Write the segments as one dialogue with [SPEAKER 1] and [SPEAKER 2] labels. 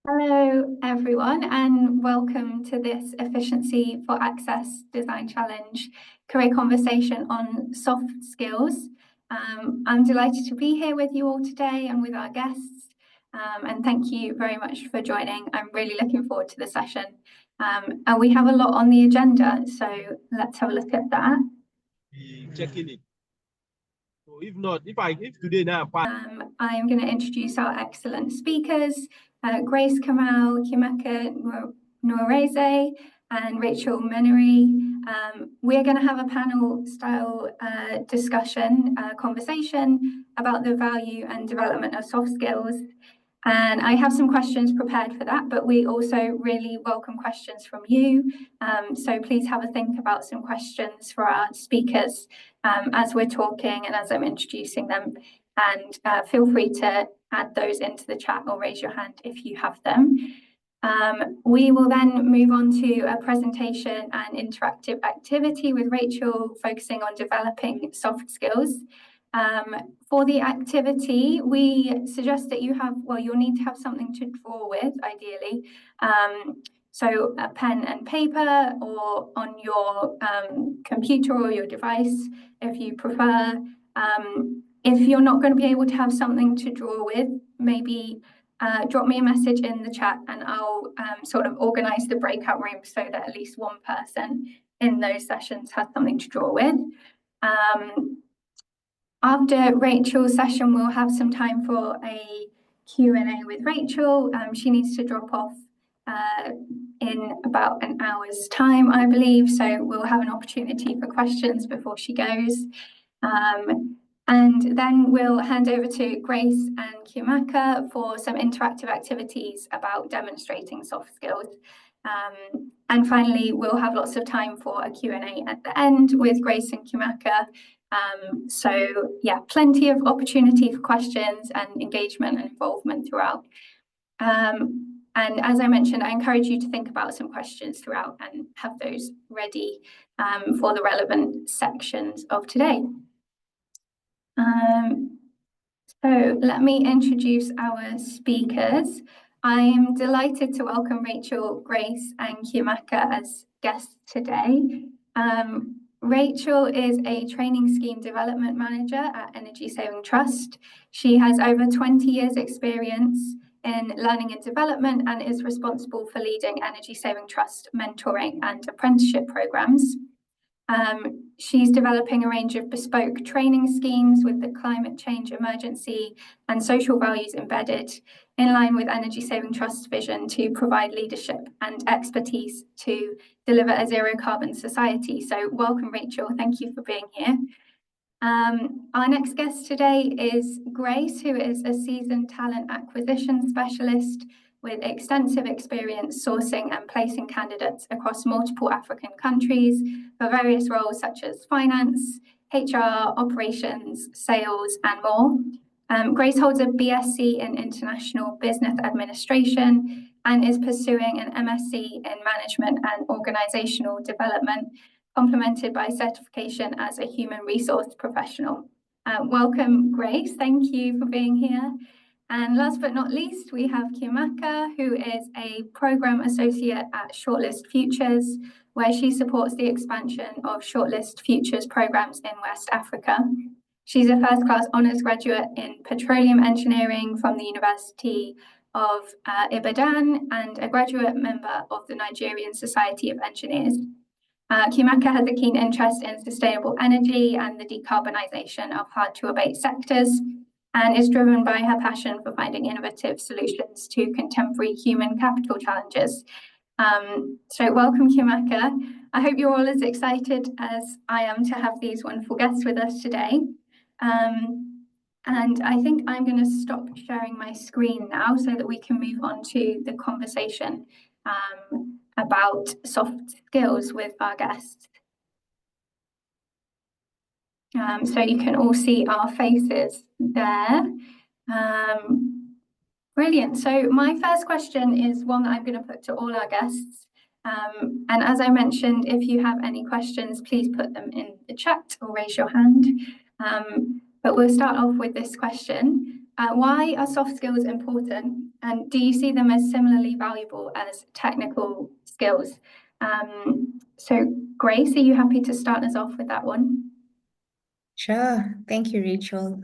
[SPEAKER 1] Hello, everyone, and welcome to this Efficiency for Access Design Challenge career conversation on soft skills. I'm delighted to be here with you all today and with our guests, and thank you very much for joining. I'm really looking forward to the session. And we have a lot on the agenda, so let's have a look at that.
[SPEAKER 2] Checking it. So if today now,
[SPEAKER 1] I am going to introduce our excellent speakers, Grace, Kamau, Chiamaka, Nwarueze, and Rachel Menary. We're going to have a panel-style discussion, conversation about the value and development of soft skills. And I have some questions prepared for that, but we also really welcome questions from you. So please have a think about some questions for our speakers as we're talking and as I'm introducing them. And feel free to add those into the chat or raise your hand if you have them. We will then move on to a presentation and interactive activity with Rachel, focusing on developing soft skills. For the activity, we suggest that you'll need to have something to draw with, ideally. So a pen and paper or on your computer or your device, if you prefer. If you're not going to be able to have something to draw with, maybe drop me a message in the chat and I'll sort of organize the breakout rooms so that at least one person in those sessions has something to draw with. After Rachel's session, we'll have some time for a Q&A with Rachel. She needs to drop off in about an hour's time, I believe, so we'll have an opportunity for questions before she goes. And then we'll hand over to Grace and Chiamaka for some interactive activities about demonstrating soft skills. And finally, we'll have lots of time for a Q&A at the end with Grace and Chiamaka. So yeah, plenty of opportunity for questions and engagement and involvement throughout. And as I mentioned, I encourage you to think about some questions throughout and have those ready for the relevant sections of today. So let me introduce our speakers. I am delighted to welcome Rachel, Grace, and Chiamaka as guests today. Rachel is a training scheme development manager at Energy Saving Trust. She has over 20 years experience in learning and development and is responsible for leading Energy Saving Trust mentoring and apprenticeship programs. She's developing a range of bespoke training schemes with the climate change emergency and social values embedded, in line with Energy Saving Trust's vision to provide leadership and expertise to deliver a zero carbon society. So welcome, Rachel. Thank you for being here. Our next guest today is Grace, who is a seasoned talent acquisition specialist with extensive experience sourcing and placing candidates across multiple African countries for various roles such as finance, HR, operations, sales, and more. Grace holds a BSc in International Business Administration and is pursuing an MSc in Management and Organizational Development, complemented by certification as a human resource professional. Welcome, Grace. Thank you for being here. And last but not least, we have Chiamaka, who is a program associate at Shortlist Futures, where she supports the expansion of Shortlist Futures programs in West Africa. She's a first-class honours graduate in petroleum engineering from the University of Ibadan and a graduate member of the Nigerian Society of Engineers. Chiamaka has a keen interest in sustainable energy and the decarbonisation of hard-to-abate sectors, and is driven by her passion for finding innovative solutions to contemporary human capital challenges. So welcome, Chiamaka. I hope you're all as excited as I am to have these wonderful guests with us today. And I think I'm going to stop sharing my screen now so that we can move on to the conversation about soft skills with our guests. So you can all see our faces there. Brilliant. So my first question is one that I'm going to put to all our guests. And as I mentioned, if you have any questions, please put them in the chat or raise your hand. But we'll start off with this question. Why are soft skills important? And do you see them as similarly valuable as technical skills? So Grace, are you happy to start us off with that one?
[SPEAKER 3] Sure. Thank you, Rachel.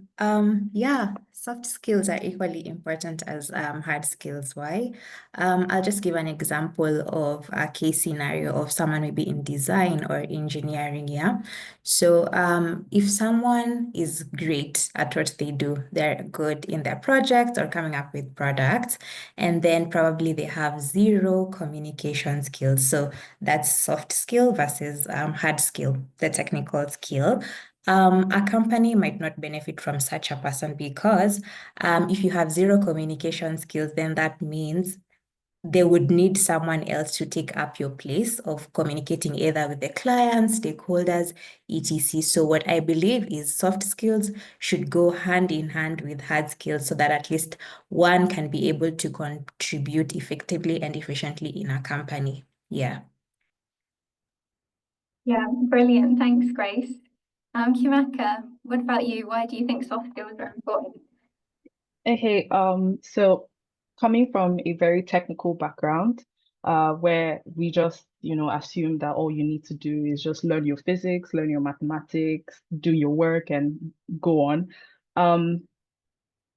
[SPEAKER 3] Yeah, soft skills are equally important as hard skills. Why? I'll just give an example of a case scenario of someone maybe in design or engineering. Yeah. So if someone is great at what they do, they're good in their project or coming up with products, and then probably they have zero communication skills. So that's soft skill versus hard skill, the technical skill. A company might not benefit from such a person because if you have zero communication skills, then that means they would need someone else to take up your place of communicating either with the clients, stakeholders, etc. So what I believe is soft skills should go hand in hand with hard skills so that at least one can be able to contribute effectively and efficiently in a company. Yeah.
[SPEAKER 1] Yeah, brilliant. Thanks, Grace. Chiamaka, what about you? Why do you think soft skills are important?
[SPEAKER 4] Okay, so coming from a very technical background, where we just, assume that all you need to do is just learn your physics, learn your mathematics, do your work, and go on. Um,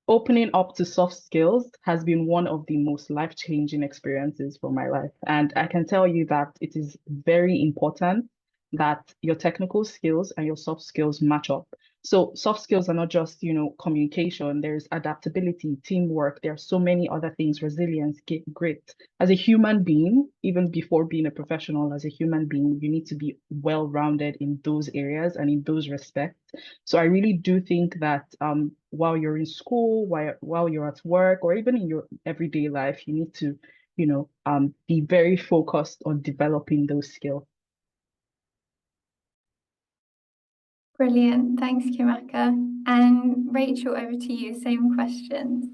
[SPEAKER 4] Opening up to soft skills has been one of the most life-changing experiences for my life. And I can tell you that it is very important that your technical skills and your soft skills match up. So soft skills are not just, communication, there's adaptability, teamwork, there are so many other things, resilience, grit. As a human being, even before being a professional, as a human being, you need to be well-rounded in those areas and in those respects. So I really do think that while you're in school, while you're at work, or even in your everyday life, you need to, be very focused on developing those skills.
[SPEAKER 1] Brilliant. Thanks, Chiamaka. And Rachel, over to you. Same questions.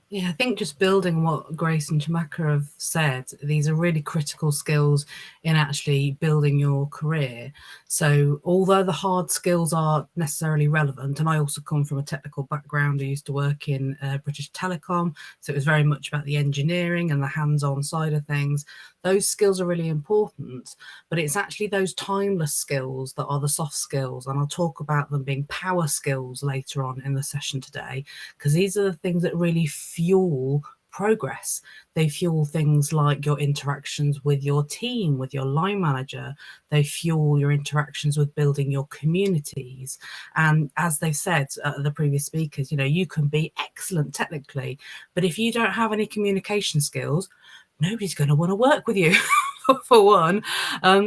[SPEAKER 5] Yeah, I think just building what Grace and Chiamaka have said, these are really critical skills in actually building your career. So although the hard skills are necessarily relevant, and I also come from a technical background, I used to work in British Telecom, so it was very much about the engineering and the hands-on side of things. Those skills are really important, but it's actually those timeless skills that are the soft skills, and I'll talk about them being power skills later on in the session today, because these are the things that really fuel progress. They fuel things like your interactions with your team, with your line manager. They fuel your interactions with building your communities. And as they've said, the previous speakers, you can be excellent technically, but if you don't have any communication skills, nobody's going to want to work with you. For one.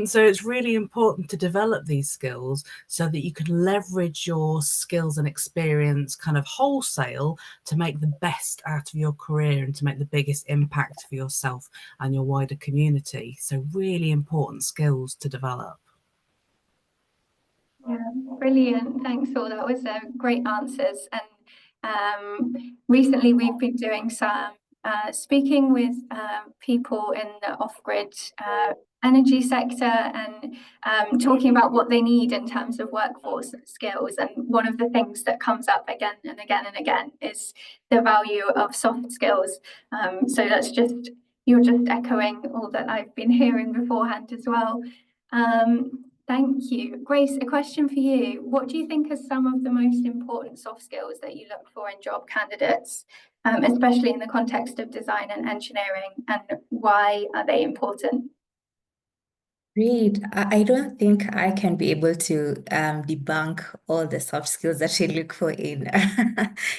[SPEAKER 5] So it's really important to develop these skills so that you can leverage your skills and experience kind of wholesale to make the best out of your career and to make the biggest impact for yourself and your wider community. So really important skills to develop.
[SPEAKER 1] Yeah, brilliant. Thanks all. That was great answers. And recently we've been doing some speaking with people in the off-grid energy sector and talking about what they need in terms of workforce skills. And one of the things that comes up again and again and again is the value of soft skills. So you're just echoing all that I've been hearing beforehand as well. Thank you. Grace, a question for you. What do you think are some of the most important soft skills that you look for in job candidates, especially in the context of design and engineering, and why are they important?
[SPEAKER 3] Great. I don't think I can be able to debunk all the soft skills that you look for in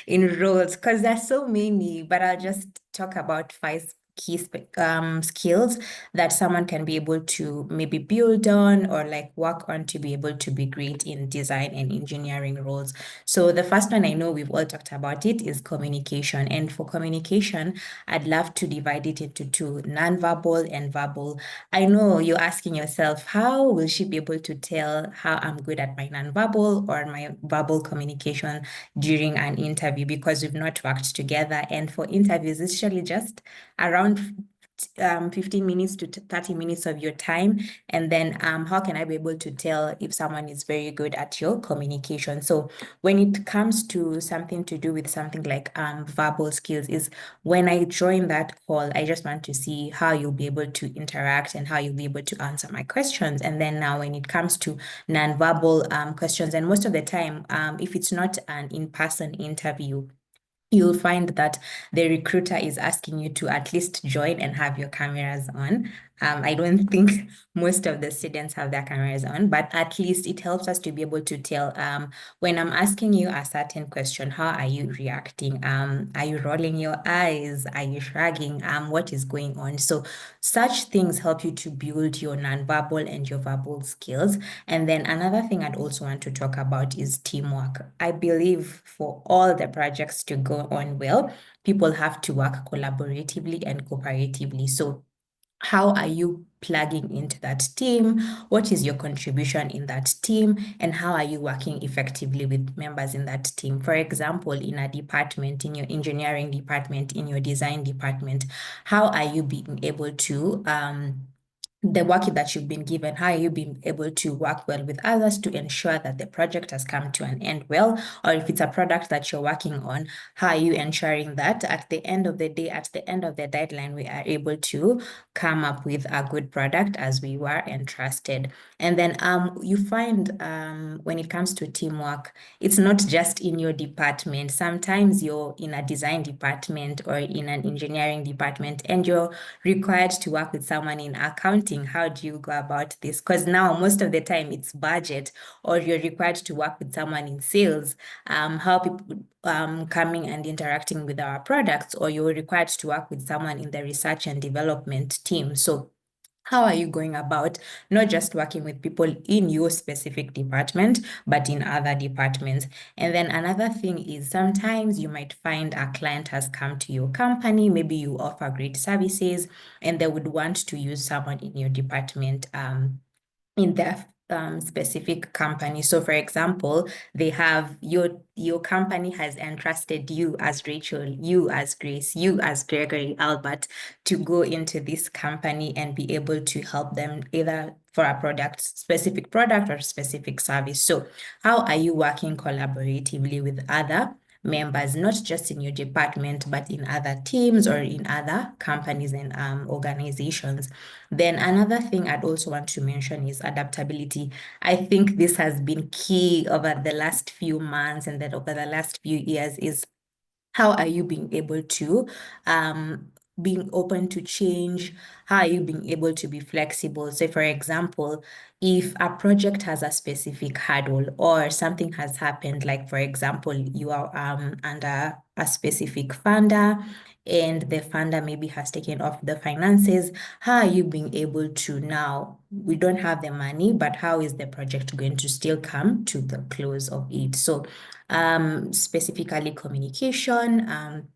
[SPEAKER 3] in roles because there's so many, but I'll just talk about five key skills that someone can be able to maybe build on or like work on to be able to be great in design and engineering roles. So the first one, I know we've all talked about it, is communication. And for communication, I'd love to divide it into two, nonverbal and verbal. I know you're asking yourself, how will she be able to tell how I'm good at my nonverbal or my verbal communication during an interview because we've not worked together? And for interviews, it's usually just around 15 minutes to 30 minutes of your time? And then how can I be able to tell if someone is very good at your communication? So when it comes to something to do with something like verbal skills, is when I join that call, I just want to see how you'll be able to interact and how you'll be able to answer my questions. And then now when it comes to non-verbal questions, and most of the time, if it's not an in-person interview, you'll find that the recruiter is asking you to at least join and have your cameras on. I don't think most of the students have their cameras on, but at least it helps us to be able to tell when I'm asking you a certain question, how are you reacting? Are you rolling your eyes? Are you shrugging? What is going on? So such things help you to build your nonverbal and your verbal skills. And then another thing I'd also want to talk about is teamwork. I believe for all the projects to go on well, people have to work collaboratively and cooperatively. So how are you plugging into that team? What is your contribution in that team? And how are you working effectively with members in that team? For example, in a department, in your engineering department, in your design department, how are you being able to the work that you've been given, how are you being able to work well with others to ensure that the project has come to an end well? Or if it's a product that you're working on, how are you ensuring that at the end of the day, at the end of the deadline, we are able to come up with a good product as we were entrusted? And then you find when it comes to teamwork, it's not just in your department. Sometimes you're in a design department or in an engineering department and you're required to work with someone in accounting. How do you go about this? Because now most of the time it's budget, or you're required to work with someone in sales, how people coming and interacting with our products, or you're required to work with someone in the research and development team. So how are you going about not just working with people in your specific department, but in other departments? And then another thing is sometimes you might find a client has come to your company, maybe you offer great services, and they would want to use someone in your department in their specific company. So for example, they have your company has entrusted you as Rachel, you as Grace, you as Gregory, Albert to go into this company and be able to help them either for a product, specific product or specific service. So how are you working collaboratively with other members, not just in your department, but in other teams or in other companies and organizations? Then another thing I'd also want to mention is adaptability. I think this has been key over the last few months and then over the last few years is how are you being able to being open to change? How are you being able to be flexible? So for example, if a project has a specific hurdle or something has happened, like for example, you are under a specific funder and the funder maybe has taken off the finances, how are you being able to now, we don't have the money, but how is the project going to still come to the close of it? So specifically communication,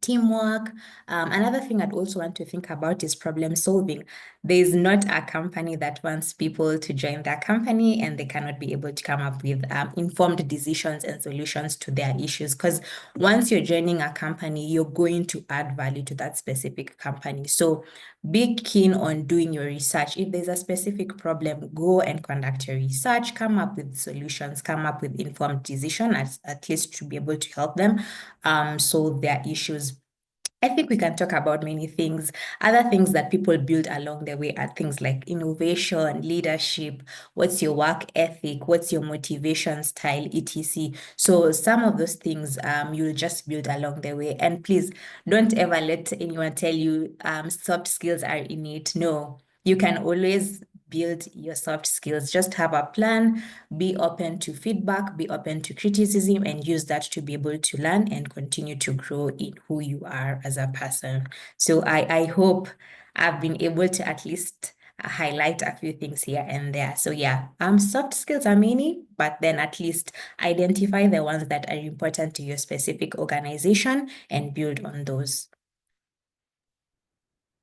[SPEAKER 3] teamwork. Another thing I'd also want to think about is problem solving. There's not a company that wants people to join their company and they cannot be able to come up with informed decisions and solutions to their issues. Because once you're joining a company, you're going to add value to that specific company. So be keen on doing your research. If there's a specific problem, go and conduct your research, come up with solutions, come up with informed decision, at least to be able to help them solve their issues. I think we can talk about many things. Other things that people build along the way are things like innovation, leadership, what's your work ethic, what's your motivation style, etc. So some of those things you'll just build along the way. And please don't ever let anyone tell you soft skills are innate. No, you can always build your soft skills. Just have a plan, be open to feedback, be open to criticism, and use that to be able to learn and continue to grow in who you are as a person. So I hope I've been able to at least highlight a few things here and there. So yeah, soft skills are many, but then at least identify the ones that are important to your specific organization and build on those.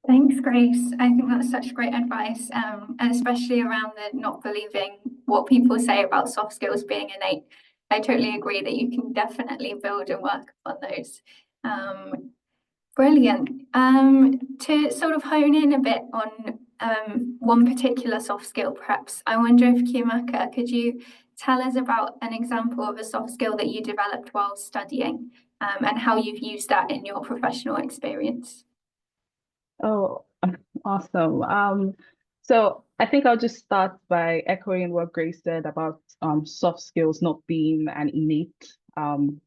[SPEAKER 1] Thanks, Grace. I think that's such great advice, and especially around the not believing what people say about soft skills being innate. I totally agree that you can definitely build and work on those. Brilliant. To sort of hone in a bit on one particular soft skill, perhaps, I wonder if Chiamaka, could you tell us about an example of a soft skill that you developed while studying, and how you've used that in your professional experience?
[SPEAKER 4] Oh, awesome. So I think I'll just start by echoing what Grace said about soft skills not being an innate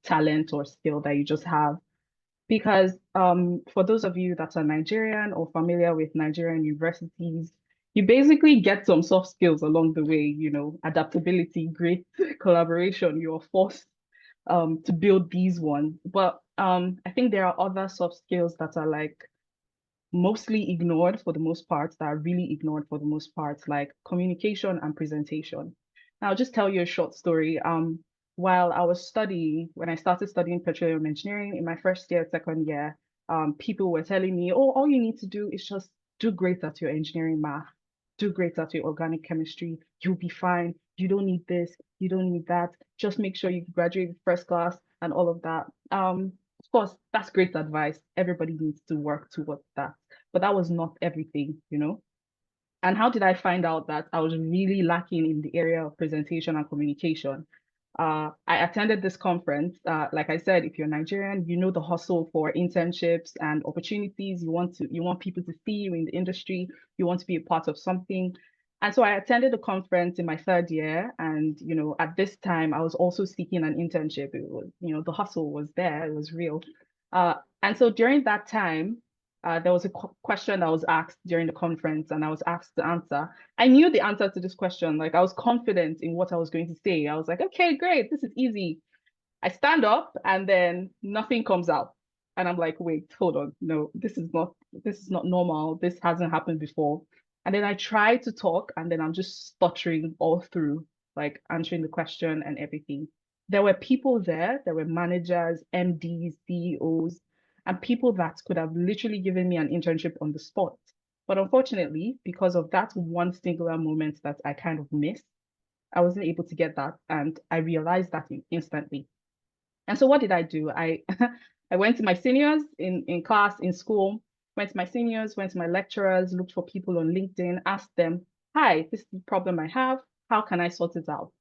[SPEAKER 4] talent or skill that you just have. Because for those of you that are Nigerian or familiar with Nigerian universities, you basically get some soft skills along the way, you know, adaptability, great collaboration. You're forced to build these ones. But I think there are other soft skills that are like mostly ignored for the most part, that are really ignored for the most part, like communication and presentation. Now, I'll just tell you a short story. While I was studying, when I started studying petroleum engineering in my first year, second year, people were telling me, oh, all you need to do is just do great at your engineering math, do great at your organic chemistry, you'll be fine. You don't need this, you don't need that. Just make sure you graduate with first class and all of that. Of course, that's great advice. Everybody needs to work towards that. But that was not everything, you know? And how did I find out that I was really lacking in the area of presentation and communication? I attended this conference. Like I said, if you're Nigerian, you know the hustle for internships and opportunities. You want people to see you in the industry. You want to be a part of something. And so I attended the conference in my third year. And, you know, at this time, I was also seeking an internship. It was, you know, the hustle was there. It was real. And so during that time, there was a question that was asked during the conference, and I was asked to answer. I knew the answer to this question. Like, I was confident in what I was going to say. I was like, okay, great, this is easy. I stand up and then nothing comes out. And I'm like, wait, hold on. No, this is not normal. This hasn't happened before. And then I try to talk and then I'm just stuttering all through, like answering the question and everything. There were people there were managers, MDs, CEOs, and people that could have literally given me an internship on the spot. But unfortunately, because of that one singular moment that I kind of missed, I wasn't able to get that. And I realized that instantly. And so what did I do? I I went to my seniors in class, in school, went to my seniors, went to my lecturers, looked for people on LinkedIn, asked them, hi, this is the problem I have. How can I sort it out?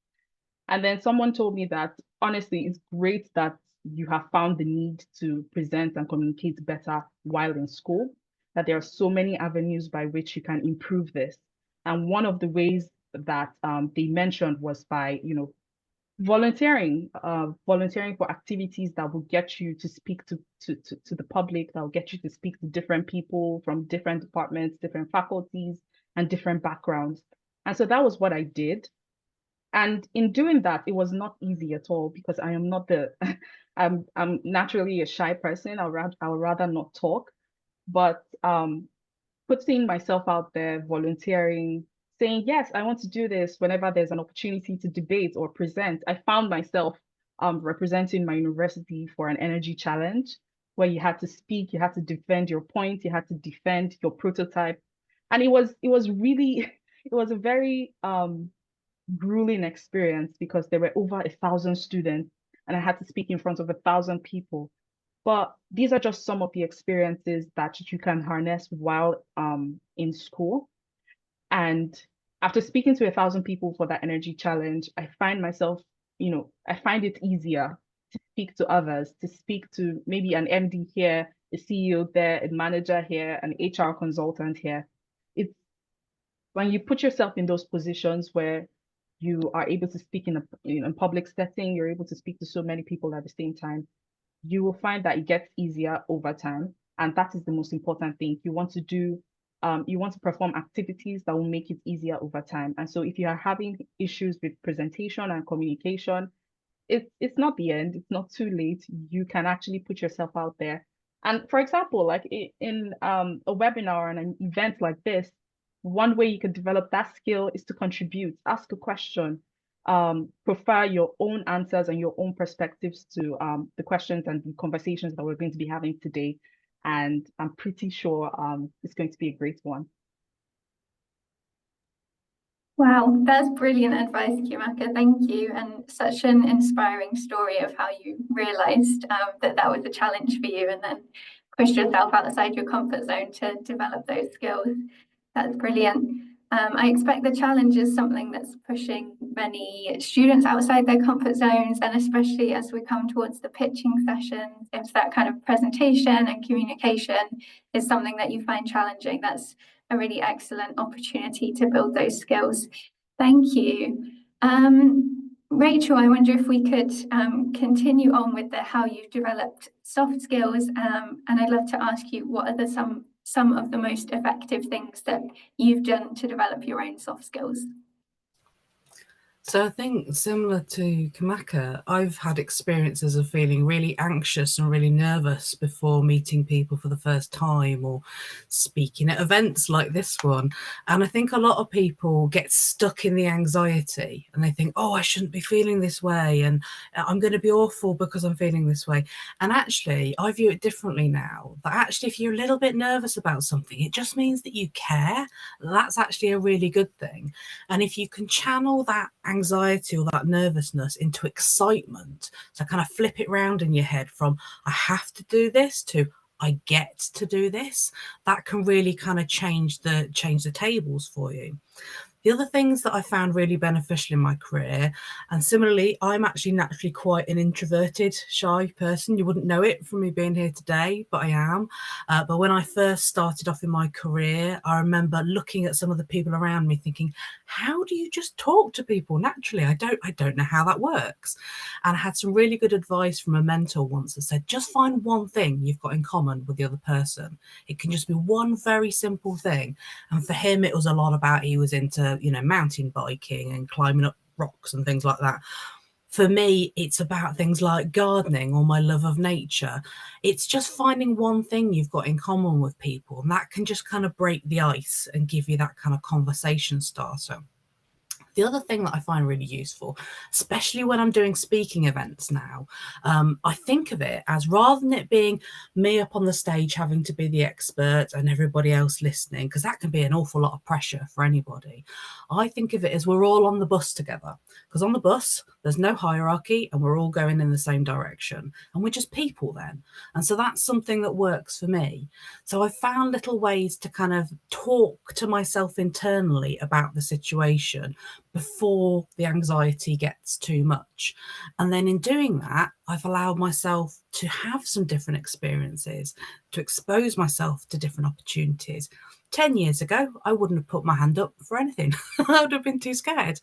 [SPEAKER 4] And then someone told me that, honestly, it's great that you have found the need to present and communicate better while in school, that there are so many avenues by which you can improve this. And one of the ways that they mentioned was by, you know, volunteering for activities that will get you to speak to the public, that will get you to speak to different people from different departments, different faculties, and different backgrounds. And so that was what I did. And in doing that, it was not easy at all, because I am not the I'm naturally a shy person. I would rather not talk. But putting myself out there, volunteering, saying, yes, I want to do this whenever there's an opportunity to debate or present. I found myself representing my university for an energy challenge where you had to speak, you had to defend your point, you had to defend your prototype. And it was really, it was a very grueling experience, because there were over 1,000 students and I had to speak in front of 1,000 people. But these are just some of the experiences that you can harness while in school. And after speaking to 1,000 people for that energy challenge, I find myself, you know, I find it easier to speak to others, to speak to maybe an MD here, a CEO there, a manager here, an HR consultant here. It's when you put yourself in those positions where you are able to speak in a public setting, you're able to speak to so many people at the same time, you will find that it gets easier over time. And that is the most important thing. You want to perform activities that will make it easier over time. And so if you are having issues with presentation and communication, it's not the end. It's not too late. You can actually put yourself out there. And for example, like in a webinar and an event like this, one way you could develop that skill is to contribute, ask a question, prefer your own answers and your own perspectives to the questions and the conversations that we're going to be having today. And I'm pretty sure it's going to be a great one.
[SPEAKER 1] Wow, that's brilliant advice, Chiamaka. Thank you. And such an inspiring story of how you realized that was a challenge for you and then pushed yourself outside your comfort zone to develop those skills. That's brilliant. I expect the challenge is something that's pushing many students outside their comfort zones, and especially as we come towards the pitching sessions, if that kind of presentation and communication is something that you find challenging, that's a really excellent opportunity to build those skills. Thank you. Rachel, I wonder if we could continue on with how you've developed soft skills, and I'd love to ask you, what are some of the most effective things that you've done to develop your own soft skills?
[SPEAKER 5] So I think similar to Chiamaka, I've had experiences of feeling really anxious and really nervous before meeting people for the first time or speaking at events like this one. And I think a lot of people get stuck in the anxiety and they think, oh, I shouldn't be feeling this way and I'm going to be awful because I'm feeling this way. And actually, I view it differently now. That actually, if you're a little bit nervous about something, it just means that you care. That's actually a really good thing. And if you can channel that anxiety or that nervousness into excitement, so kind of flip it round in your head from I have to do this to I get to do this, that can really kind of change the tables for you. The other things that I found really beneficial in my career, and similarly, I'm actually naturally quite an introverted, shy person. You wouldn't know it from me being here today, but I am. But when I first started off in my career, I remember looking at some of the people around me thinking, how do you just talk to people naturally? I don't know how that works. And I had some really good advice from a mentor once that said, just find one thing you've got in common with the other person. It can just be one very simple thing. And for him, it was a lot about he was into, mountain biking and climbing up rocks and things like that. For me, it's about things like gardening or my love of nature. It's just finding one thing you've got in common with people, and that can just kind of break the ice and give you that kind of conversation starter. The other thing that I find really useful, especially when I'm doing speaking events now, I think of it as, rather than it being me up on the stage having to be the expert and everybody else listening, because that can be an awful lot of pressure for anybody, I think of it as we're all on the bus together. Because on the bus, there's no hierarchy and we're all going in the same direction. And we're just people then. And so that's something that works for me. So I found little ways to kind of talk to myself internally about the situation before the anxiety gets too much. And then in doing that, I've allowed myself to have some different experiences, to expose myself to different opportunities. 10 years ago, I wouldn't have put my hand up for anything. I would have been too scared.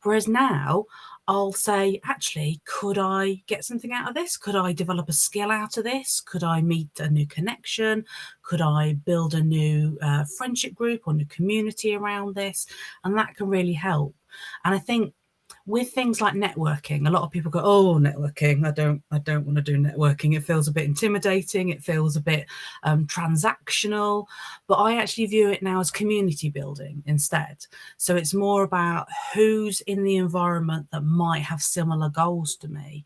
[SPEAKER 5] Whereas now, I'll say, actually, could I get something out of this? Could I develop a skill out of this? Could I meet a new connection? Could I build a new friendship group or new community around this? And that can really help. And I think with things like networking, a lot of people go, oh, networking, I don't want to do networking. It feels a bit intimidating. It feels a bit transactional. But I actually view it now as community building instead. So it's more about who's in the environment that might have similar goals to me,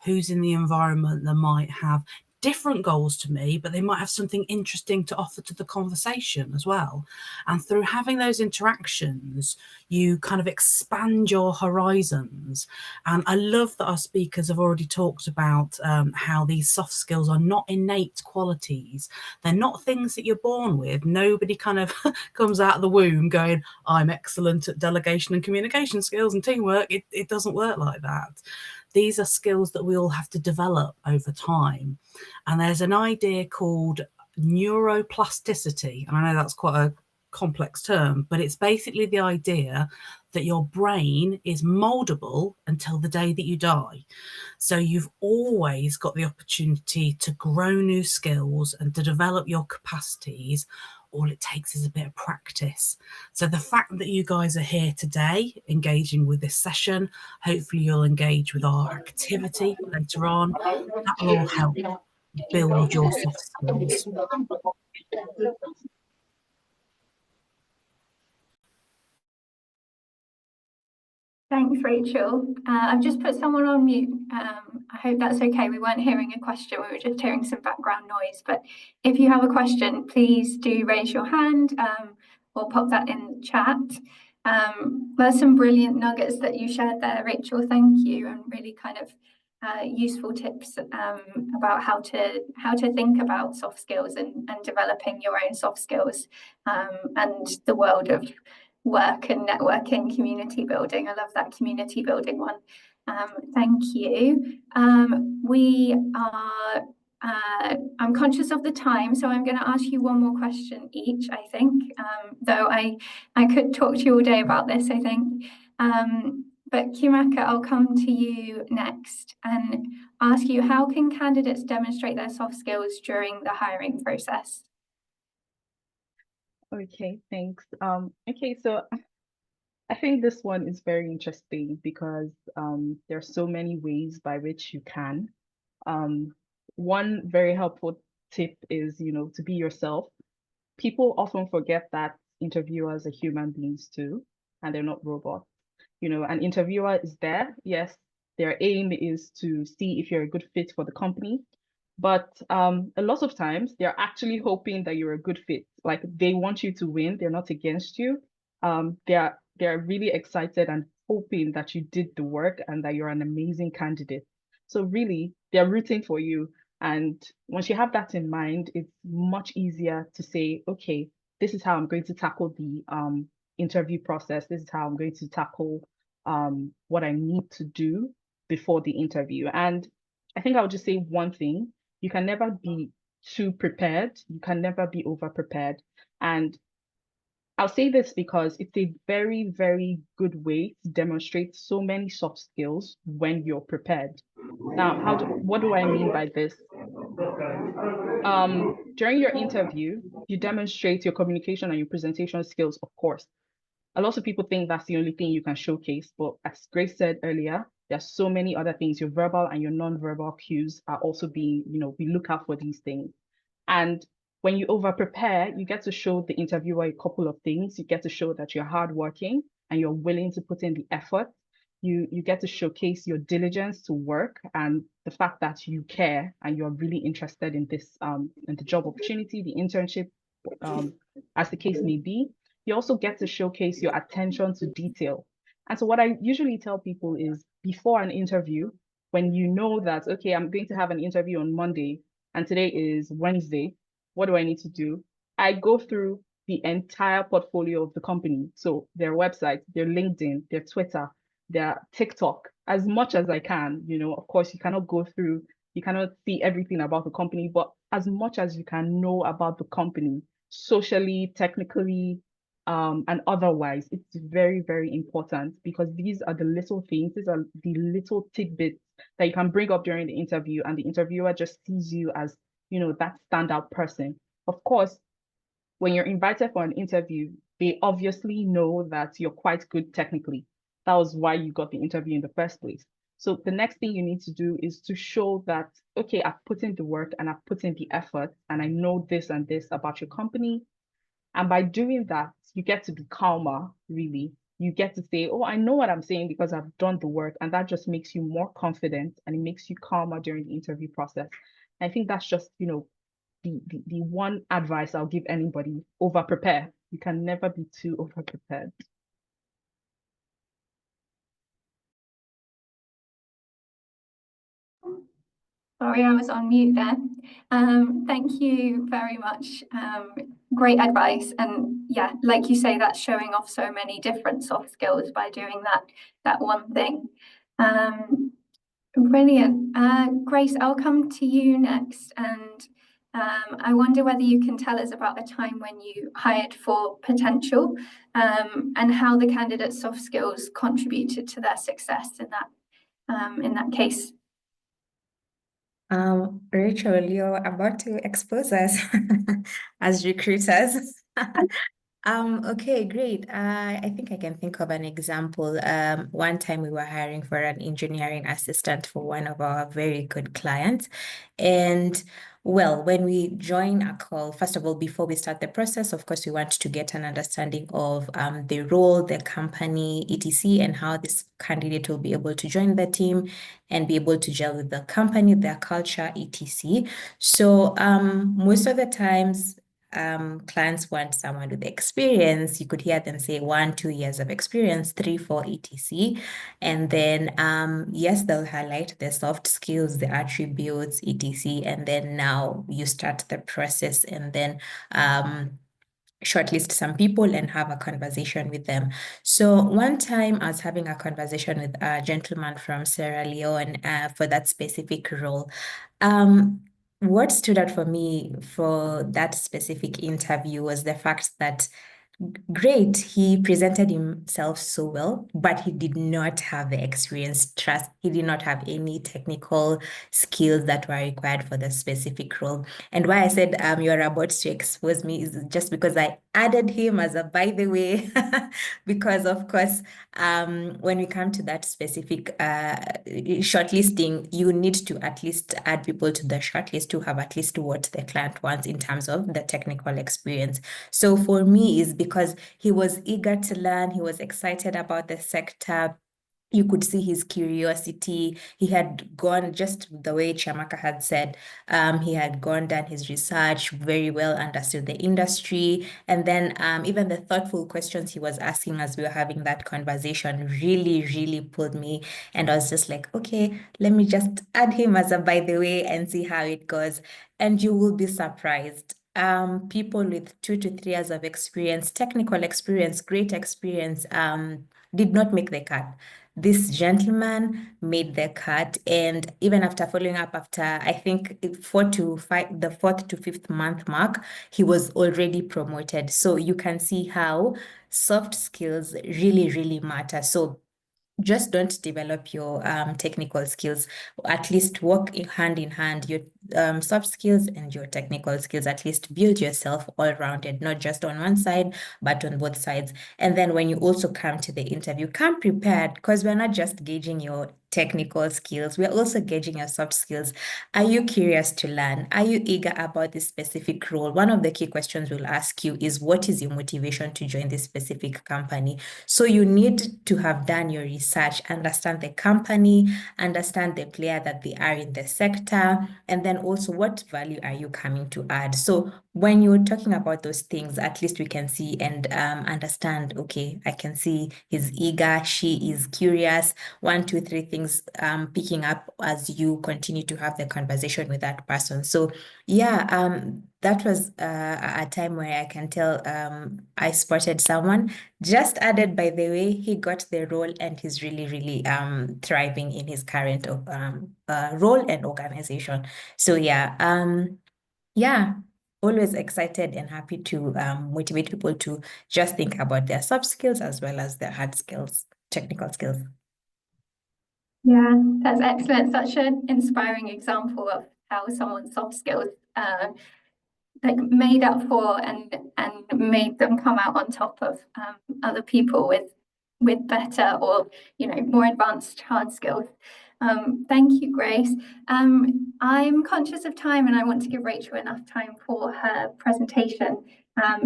[SPEAKER 5] who's in the environment that might have different goals to me, but they might have something interesting to offer to the conversation as well. And through having those interactions, you kind of expand your horizons. And I love that our speakers have already talked about how these soft skills are not innate qualities. They're not things that you're born with. Nobody kind of comes out of the womb going, I'm excellent at delegation and communication skills and teamwork. It doesn't work like that. These are skills that we all have to develop over time. And there's an idea called neuroplasticity. And I know that's quite a complex term, but it's basically the idea that your brain is moldable until the day that you die. So you've always got the opportunity to grow new skills and to develop your capacities. All it takes is a bit of practice. So the fact that you guys are here today engaging with this session, hopefully you'll engage with our activity later on. That will all help build your soft skills.
[SPEAKER 1] Thanks, Rachel. I've just put someone on mute. I hope that's okay. We weren't hearing a question. We were just hearing some background noise. But if you have a question, please do raise your hand or pop that in the chat. There's some brilliant nuggets that you shared there, Rachel. Thank you. And really kind of useful tips about how to think about soft skills and developing your own soft skills and the world of work and networking, community building. I love that community building one. Thank you. I'm conscious of the time, so I'm going to ask you one more question each, I think, though I could talk to you all day about this, I think. But Chiamaka, I'll come to you next and ask you, how can candidates demonstrate their soft skills during the hiring process?
[SPEAKER 4] Okay, thanks. Okay, so I think this one is very interesting because there are so many ways by which you can. One very helpful tip is, to be yourself. People often forget that interviewers are human beings too, and they're not robots. An interviewer is there. Yes, their aim is to see if you're a good fit for the company. But a lot of times they're actually hoping that you're a good fit. Like they want you to win. They're not against you. They're really excited and hoping that you did the work and that you're an amazing candidate. So really, they're rooting for you. And once you have that in mind, it's much easier to say, okay, this is how I'm going to tackle the interview process. This is how I'm going to tackle what I need to do before the interview. And I think I would just say one thing. You can never be too prepared. You can never be over prepared. And I'll say this because it's a very, very good way to demonstrate so many soft skills when you're prepared. Now, what do I mean by this? During your interview, you demonstrate your communication and your presentation skills, of course. A lot of people think that's the only thing you can showcase, but as Grace said earlier, there's so many other things. Your verbal and your non-verbal cues are also being, we look out for these things. And when you over prepare, you get to show the interviewer a couple of things. You get to show that you're hardworking and you're willing to put in the effort. You get to showcase your diligence to work and the fact that you care and you're really interested in this, in the job opportunity, the internship, as the case may be. You also get to showcase your attention to detail. And so what I usually tell people is before an interview, when you know that, okay, I'm going to have an interview on Monday and today is Wednesday, what do I need to do? I go through the entire portfolio of the company. So their website, their LinkedIn, their Twitter, their TikTok, as much as I can. Of course, you cannot see everything about the company, but as much as you can know about the company, socially, technically, and otherwise, it's very, very important because these are the little things, these are the little tidbits that you can bring up during the interview, and the interviewer just sees you as, that standout person. Of course, when you're invited for an interview, they obviously know that you're quite good technically. That was why you got the interview in the first place. So the next thing you need to do is to show that, okay, I've put in the work and I've put in the effort and I know this and this about your company. And by doing that, you get to be calmer, really. You get to say, oh, I know what I'm saying because I've done the work. And that just makes you more confident and it makes you calmer during the interview process. I think that's just, the one advice I'll give anybody: over prepare. You can never be too over prepared.
[SPEAKER 1] Sorry, I was on mute there. Thank you very much. Great advice. And yeah, like you say, that's showing off so many different soft skills by doing that one thing. Brilliant. Grace, I'll come to you next. And I wonder whether you can tell us about a time when you hired for potential and how the candidate's soft skills contributed to their success in that case.
[SPEAKER 3] Rachel, you're about to expose us as recruiters. Okay, great. I think I can think of an example. One time we were hiring for an engineering assistant for one of our very good clients. And well, when we join a call, first of all, before we start the process, of course, we want to get an understanding of the role, the company, etc., and how this candidate will be able to join the team and be able to gel with the company, their culture, etc. So most of the times, clients want someone with experience, you could hear them say 1, 2 years of experience, 3, 4, etc. And then, yes, they'll highlight the soft skills, the attributes, etc. And then now you start the process and then shortlist some people and have a conversation with them. So one time I was having a conversation with a gentleman from Sierra Leone for that specific role. What stood out for me for that specific interview was the fact that great, he presented himself so well, but he did not have the experience, trust. He did not have any technical skills that were required for the specific role. And why I said you're about to expose me is just because I added him as a by the way, because of course, when we come to that specific shortlisting, you need to at least add people to the shortlist to have at least what the client wants in terms of the technical experience. So for me, is because he was eager to learn, he was excited about the sector. You could see his curiosity. He had gone, just the way Chiamaka had said, he had gone, done his research, very well understood the industry. And then even the thoughtful questions he was asking as we were having that conversation really, really pulled me. And I was just like, okay, let me just add him as a by the way and see how it goes. And you will be surprised. People with 2 to 3 years of experience, technical experience, great experience, did not make the cut. This gentleman made the cut, and even after following up after I think the 4th to 5th month mark, he was already promoted. So you can see how soft skills really, really matter. So just don't develop your technical skills, at least work hand in hand, your soft skills and your technical skills, at least build yourself all rounded, not just on one side, but on both sides. And then when you also come to the interview, come prepared, because we're not just gauging your technical skills, we're also gauging your soft skills. Are you curious to learn? Are you eager about this specific role? One of the key questions we'll ask you is, what is your motivation to join this specific company? So you need to have done your research, understand the company, understand the player that they are in the sector, and then also what value are you coming to add? So when you're talking about those things, at least we can see and understand, okay, I can see he's eager, she is curious, 1, 2, 3 things picking up as you continue to have the conversation with that person. So yeah, that was a time where I can tell I spotted someone, just added by the way, he got the role and he's really, really thriving in his current role and organization. So yeah, always excited and happy to motivate people to just think about their soft skills as well as their hard skills, technical skills.
[SPEAKER 1] Yeah, that's excellent. Such an inspiring example of how someone's soft skills like made up for and made them come out on top of other people with better or more advanced hard skills. Thank you, Grace. I'm conscious of time and I want to give Rachel enough time for her presentation.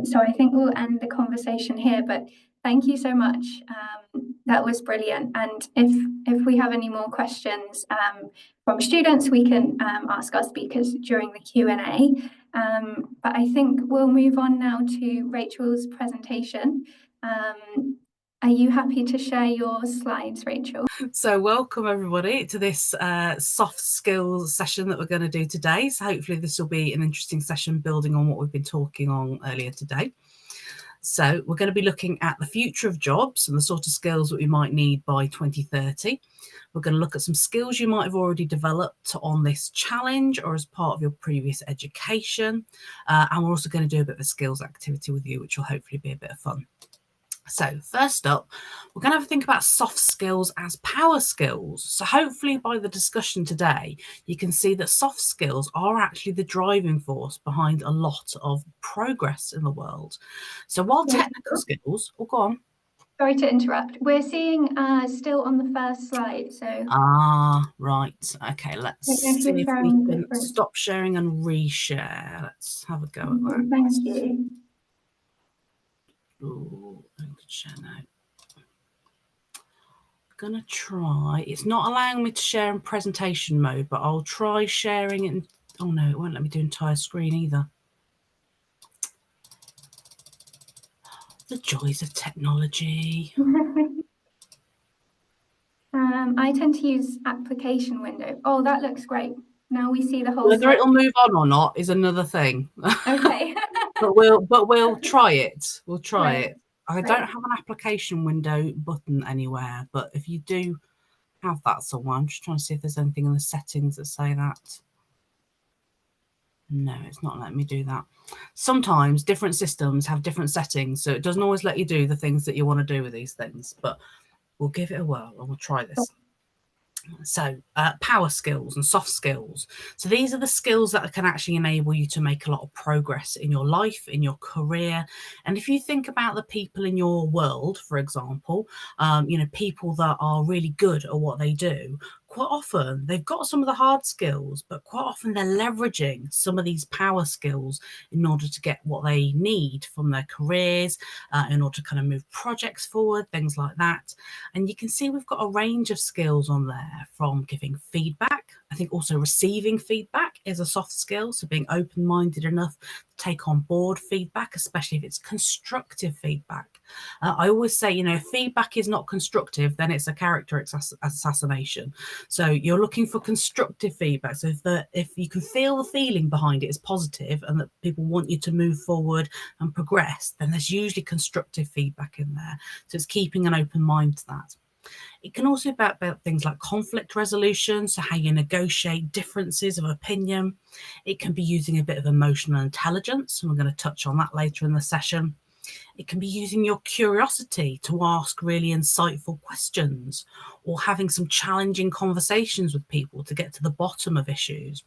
[SPEAKER 1] So I think we'll end the conversation here, but thank you so much. That was brilliant. And if we have any more questions from students, we can ask our speakers during the Q&A. But I think we'll move on now to Rachel's presentation. Are you happy to share your slides, Rachel?
[SPEAKER 5] So welcome everybody to this soft skills session that we're going to do today. So hopefully this will be an interesting session building on what we've been talking on earlier today. So we're going to be looking at the future of jobs and the sort of skills that we might need by 2030. We're going to look at some skills you might have already developed on this challenge or as part of your previous education. And we're also going to do a bit of a skills activity with you, which will hopefully be a bit of fun. So first up, we're going to have a think about soft skills as power skills. So hopefully by the discussion today, you can see that soft skills are actually the driving force behind a lot of progress in the world. So while technical skills, go on.
[SPEAKER 1] Sorry to interrupt. We're seeing still on the first slide. So
[SPEAKER 5] right. Okay, let's see if we can stop sharing and reshare. Let's have a go at that.
[SPEAKER 1] Thank you.
[SPEAKER 5] Ooh, I could share now. Gonna try. It's not allowing me to share in presentation mode, but I'll try sharing it. Oh no, it won't let me do entire screen either. The joys of technology.
[SPEAKER 1] I tend to use application window. Oh, that looks great. Now we see the whole
[SPEAKER 5] Whether
[SPEAKER 1] slide.
[SPEAKER 5] it'll move on or not is another thing.
[SPEAKER 1] Okay.
[SPEAKER 5] But we'll try it. We'll try
[SPEAKER 1] Great.
[SPEAKER 5] it. I
[SPEAKER 1] Great.
[SPEAKER 5] don't have an application window button anywhere, but if you do have that somewhere, I'm just trying to see if there's anything in the settings that say that. No, it's not letting me do that. Sometimes different systems have different settings, so it doesn't always let you do the things that you want to do with these things, but we'll give it a whirl and we'll try this. So power skills and soft skills. So these are the skills that can actually enable you to make a lot of progress in your life, in your career. And if you think about the people in your world, for example, you know, people that are really good at what they do, quite often they've got some of the hard skills, but quite often they're leveraging some of these power skills in order to get what they need from their careers, in order to kind of move projects forward, things like that. And you can see we've got a range of skills on there, from giving feedback. I think also receiving feedback is a soft skill. So being open-minded enough to take on board feedback, especially if it's constructive feedback. I always say, you know, if feedback is not constructive, then it's a character assassination. So you're looking for constructive feedback. So if you can feel the feeling behind it is positive and that people want you to move forward and progress, then there's usually constructive feedback in there. So it's keeping an open mind to that. It can also be about things like conflict resolution, so how you negotiate differences of opinion. It can be using a bit of emotional intelligence, and we're going to touch on that later in the session. It can be using your curiosity to ask really insightful questions, or having some challenging conversations with people to get to the bottom of issues.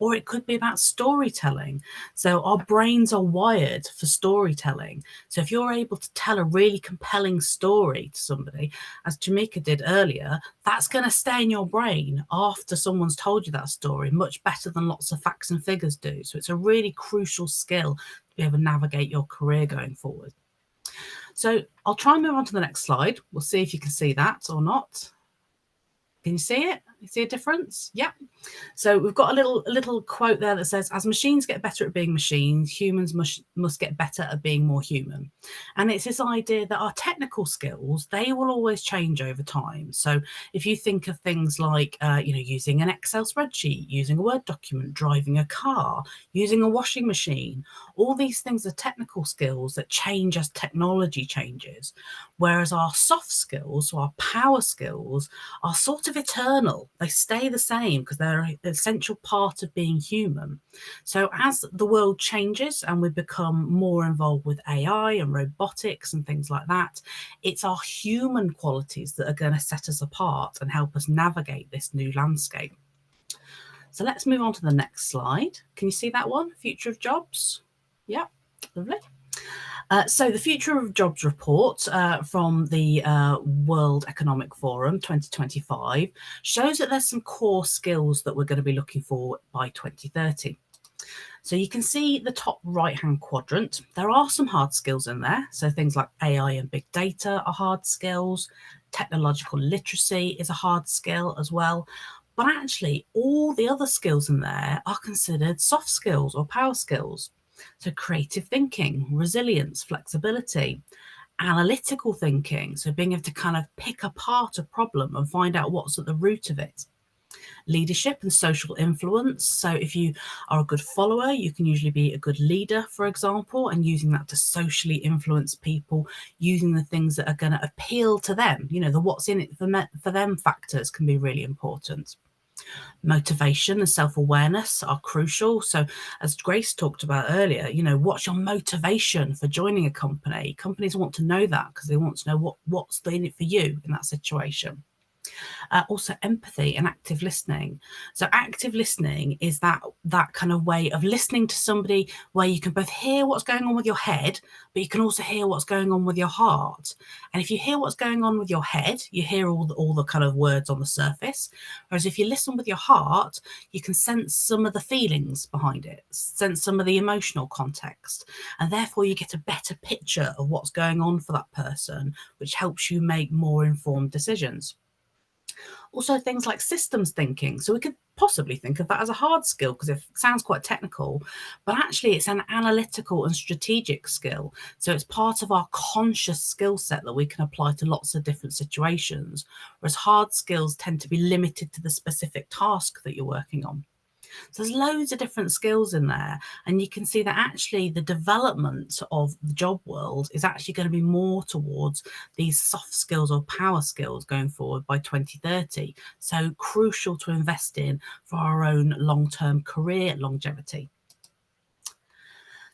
[SPEAKER 5] Or it could be about storytelling. So our brains are wired for storytelling. So if you're able to tell a really compelling story to somebody, as Chiamaka did earlier, that's going to stay in your brain after someone's told you that story much better than lots of facts and figures do. So it's a really crucial skill to be able to navigate your career going forward. So I'll try and move on to the next slide. We'll see if you can see that or not. Can you see it? You see a difference? Yeah. So we've got a little quote there that says, as machines get better at being machines, humans must get better at being more human. And it's this idea that our technical skills, they will always change over time. So if you think of things like, you know, using an Excel spreadsheet, using a Word document, driving a car, using a washing machine, all these things are technical skills that change as technology changes. Whereas our soft skills, or our power skills, are sort of eternal. They stay the same because they're an essential part of being human. So as the world changes and we become more involved with AI and robotics and things like that, it's our human qualities that are going to set us apart and help us navigate this new landscape. So let's move on to the next slide. Can you see that one? Future of jobs? Yeah, lovely. So the Future of Jobs report from the World Economic Forum 2025 shows that there's some core skills that we're going to be looking for by 2030. So you can see the top right-hand quadrant. There are some hard skills in there. So things like AI and big data are hard skills. Technological literacy is a hard skill as well. But actually, all the other skills in there are considered soft skills or power skills. So creative thinking, resilience, flexibility, analytical thinking, so being able to kind of pick apart a problem and find out what's at the root of it. Leadership and social influence. So if you are a good follower, you can usually be a good leader, for example, and using that to socially influence people, using the things that are going to appeal to them. You know, the what's in it for them factors can be really important. Motivation and self-awareness are crucial. So as Grace talked about earlier, you know, what's your motivation for joining a company? Companies want to know that because they want to know what's in it for you in that situation. Also empathy and active listening. So active listening is that kind of way of listening to somebody where you can both hear what's going on with your head, but you can also hear what's going on with your heart. And if you hear what's going on with your head, you hear all the kind of words on the surface. Whereas if you listen with your heart, you can sense some of the feelings behind it, sense some of the emotional context. And therefore you get a better picture of what's going on for that person, which helps you make more informed decisions. Also things like systems thinking. So we could possibly think of that as a hard skill because it sounds quite technical, but actually it's an analytical and strategic skill. So it's part of our conscious skill set that we can apply to lots of different situations, whereas hard skills tend to be limited to the specific task that you're working on. So there's loads of different skills in there, and you can see that actually the development of the job world is actually going to be more towards these soft skills or power skills going forward by 2030. So crucial to invest in for our own long-term career longevity.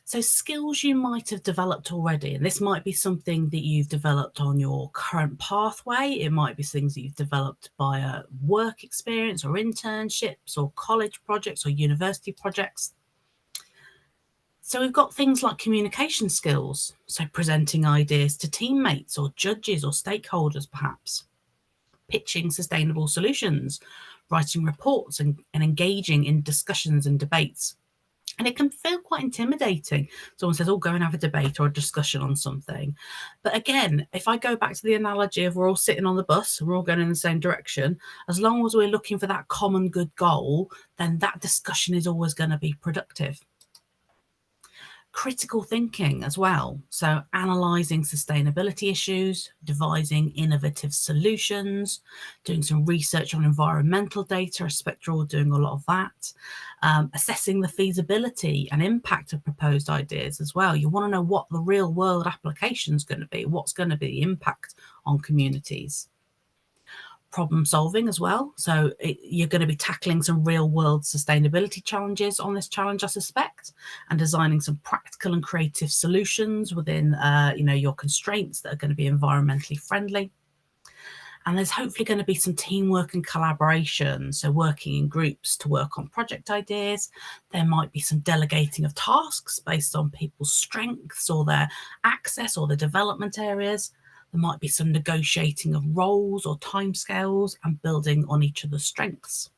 [SPEAKER 5] So skills you might have developed already, and this might be something that you've developed on your current pathway. It might be things that you've developed via work experience or internships or college projects or university projects. So we've got things like communication skills, so presenting ideas to teammates or judges or stakeholders perhaps, pitching sustainable solutions, writing reports and engaging in discussions and debates. And it can feel quite intimidating. Someone says, oh, go and have a debate or a discussion on something. But again, if I go back to the analogy of we're all sitting on the bus and we're all going in the same direction, as long as we're looking for that common good goal, then that discussion is always going to be productive. Critical thinking as well. So analysing sustainability issues, devising innovative solutions, doing some research on environmental data. I expect you're all doing a lot of that. Assessing the feasibility and impact of proposed ideas as well. You want to know what the real world application is going to be, what's going to be the impact on communities. Problem solving as well. So you're going to be tackling some real world sustainability challenges on this challenge, I suspect, and designing some practical and creative solutions within your constraints that are going to be environmentally friendly. And there's hopefully going to be some teamwork and collaboration, so working in groups to work on project ideas. There might be some delegating of tasks based on people's strengths or their access or their development areas. There might be some negotiating of roles or timescales and building on each other's strengths.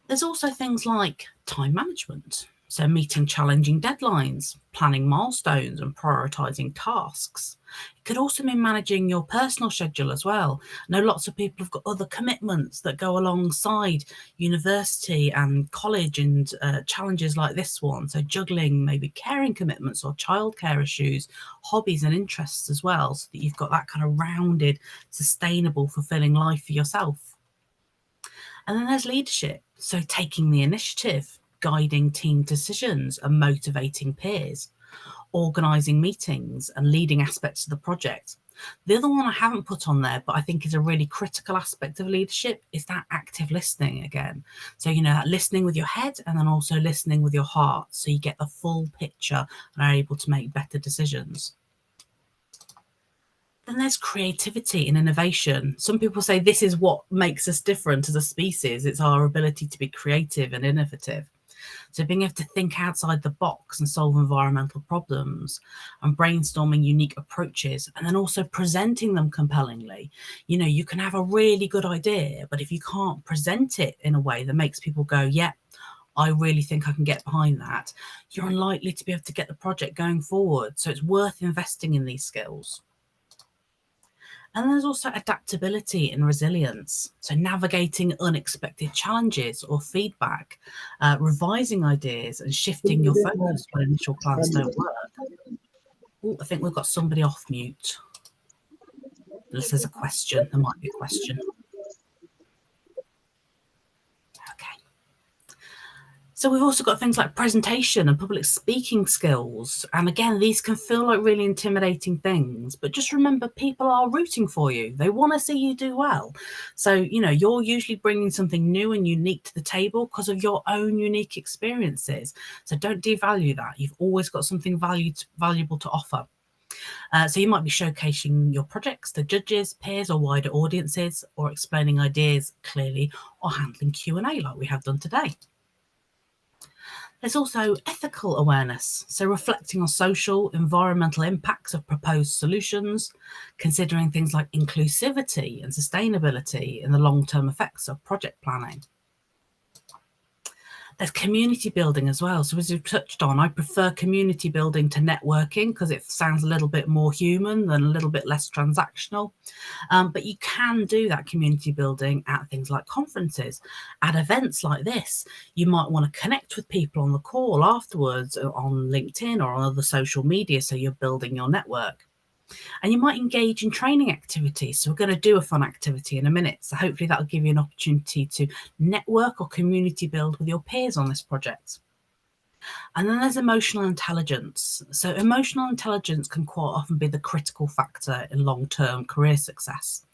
[SPEAKER 5] There's also things like time management, so meeting challenging deadlines, planning milestones and prioritising tasks. It could also mean managing your personal schedule as well. I know lots of people have got other commitments that go alongside university and college and challenges like this one. So juggling maybe caring commitments or childcare issues, hobbies and interests as well, so that you've got that kind of rounded, sustainable, fulfilling life for yourself. And then there's leadership, so taking the initiative, guiding team decisions and motivating peers, organising meetings and leading aspects of the project. The other one I haven't put on there, but I think is a really critical aspect of leadership, is that active listening again. So, that listening with your head and then also listening with your heart, so you get the full picture and are able to make better decisions. Then there's creativity and innovation. Some people say this is what makes us different as a species. It's our ability to be creative and innovative. So being able to think outside the box and solve environmental problems and brainstorming unique approaches and then also presenting them compellingly. You can have a really good idea, but if you can't present it in a way that makes people go, yeah, I really think I can get behind that, you're unlikely to be able to get the project going forward. So it's worth investing in these skills. And there's also adaptability and resilience. So navigating unexpected challenges or feedback, revising ideas and shifting your focus when initial plans don't work. Oh, I think we've got somebody off mute. Unless there's a question, there might be a question. Okay. So we've also got things like presentation and public speaking skills. And again, these can feel like really intimidating things, but just remember, people are rooting for you. They want to see you do well. So, you're usually bringing something new and unique to the table because of your own unique experiences. So don't devalue that. You've always got something valuable to offer. So you might be showcasing your projects to judges, peers or wider audiences, or explaining ideas clearly, or handling Q&A like we have done today. There's also ethical awareness, so reflecting on social, environmental impacts of proposed solutions, considering things like inclusivity and sustainability and the long-term effects of project planning. There's community building as well. So as you've touched on, I prefer community building to networking because it sounds a little bit more human and a little bit less transactional. But you can do that community building at things like conferences, at events like this. You might want to connect with people on the call afterwards on LinkedIn or on other social media, so you're building your network. And you might engage in training activities. So we're going to do a fun activity in a minute. So hopefully that'll give you an opportunity to network or community build with your peers on this project. And then there's emotional intelligence. So emotional intelligence can quite often be the critical factor in long-term career success.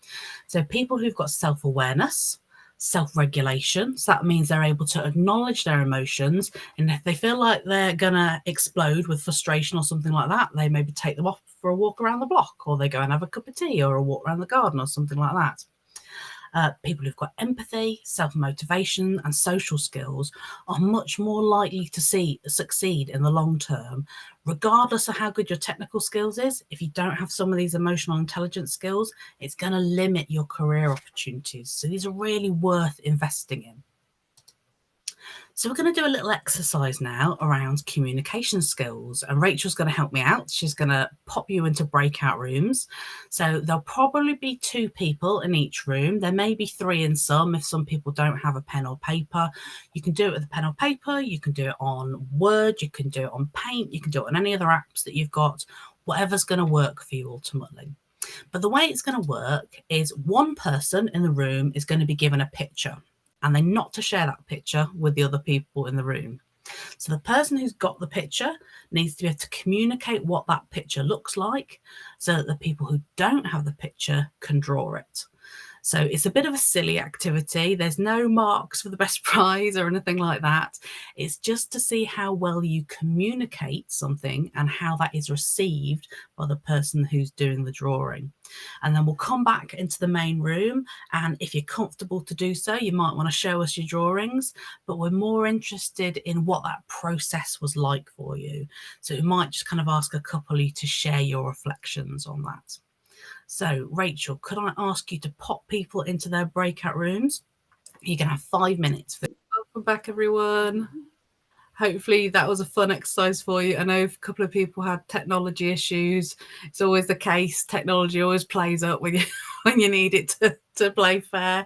[SPEAKER 5] So people who've got self-awareness, self-regulation, so that means they're able to acknowledge their emotions, and if they feel like they're gonna explode with frustration or something like that, they maybe take them off for a walk around the block, or they go and have a cup of tea or a walk around the garden or something like that. People who've got empathy, self-motivation and social skills are much more likely to succeed in the long term, regardless of how good your technical skills is. If you don't have some of these emotional intelligence skills, it's going to limit your career opportunities. So these are really worth investing in. So we're going to do a little exercise now around communication skills, and Rachel's going to help me out. She's going to pop you into breakout rooms. So there'll probably be 2 people in each room. There may be 3 in some if some people don't have a pen or paper. You can do it with a pen or paper. You can do it on Word. You can do it on Paint. You can do it on any other apps that you've got, whatever's going to work for you ultimately. But the way it's going to work is one person in the room is going to be given a picture, and they're not to share that picture with the other people in the room. So the person who's got the picture needs to be able to communicate what that picture looks like so that the people who don't have the picture can draw it. So it's a bit of a silly activity. There's no marks for the best prize or anything like that. It's just to see how well you communicate something and how that is received by the person who's doing the drawing. And then we'll come back into the main room. And if you're comfortable to do so, you might want to show us your drawings, but we're more interested in what that process was like for you. So we might just kind of ask a couple of you to share your reflections on that. So, Rachel, could I ask you to pop people into their breakout rooms? You can have 5 minutes. Welcome back, everyone. Hopefully that was a fun exercise for you. I know a couple of people had technology issues. It's always the case. Technology always plays up when you need it to play fair.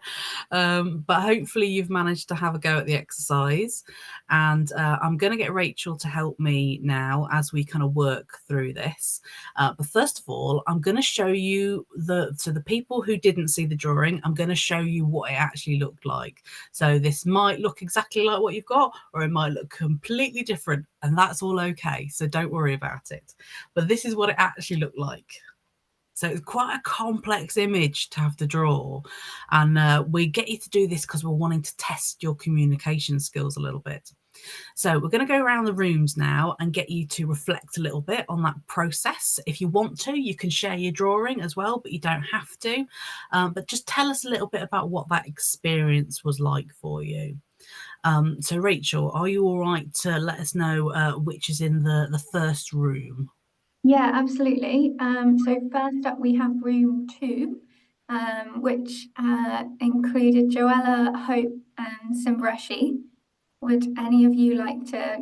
[SPEAKER 5] But hopefully you've managed to have a go at the exercise. And I'm going to get Rachel to help me now as we kind of work through this. But first of all, I'm going to show you the people who didn't see the drawing, I'm going to show you what it actually looked like. So this might look exactly like what you've got, or it might look completely different, and that's all okay. So don't worry about it. But this is what it actually looked like. So it's quite a complex image to have to draw. And we get you to do this because we're wanting to test your communication skills a little bit. So we're going to go around the rooms now and get you to reflect a little bit on that process. If you want to, you can share your drawing as well, but you don't have to. But just tell us a little bit about what that experience was like for you. So Rachel, are you all right to let us know which is in the first room?
[SPEAKER 1] Yeah, absolutely. So first up, we have room 2, which included Joella, Hope, and Simbrashi. Would any of you like to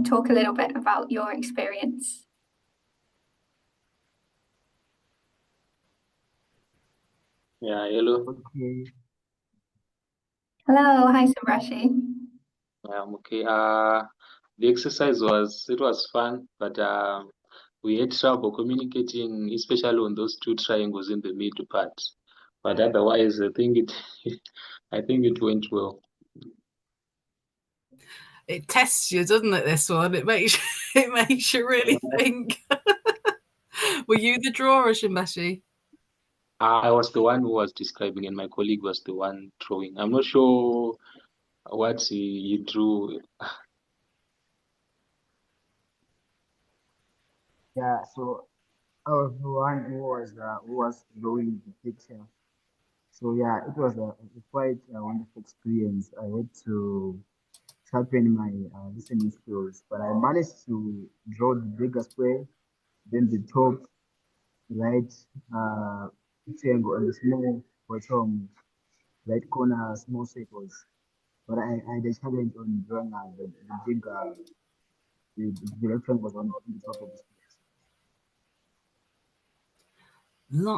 [SPEAKER 1] talk a little bit about your experience?
[SPEAKER 6] Yeah, hello.
[SPEAKER 7] Okay.
[SPEAKER 1] Hello, hi Simbrashi.
[SPEAKER 6] I'm okay. The exercise was fun, but we had trouble communicating, especially on those 2 triangles in the middle part. But otherwise, I think it went well.
[SPEAKER 5] It tests you, doesn't it? This one, it makes you really think. Were you the drawer, Shimbashi?
[SPEAKER 6] I was the one who was describing, and my colleague was the one drawing. I'm not sure what he drew.
[SPEAKER 7] Yeah, so I was the one who was drawing the picture. So yeah, it was a quite a wonderful experience. I had to sharpen my listening skills, but I managed to draw the bigger square, then the top right triangle, and the small bottom right corner small circles. but I had a challenge on drawing the rectangle was on the top of the screen.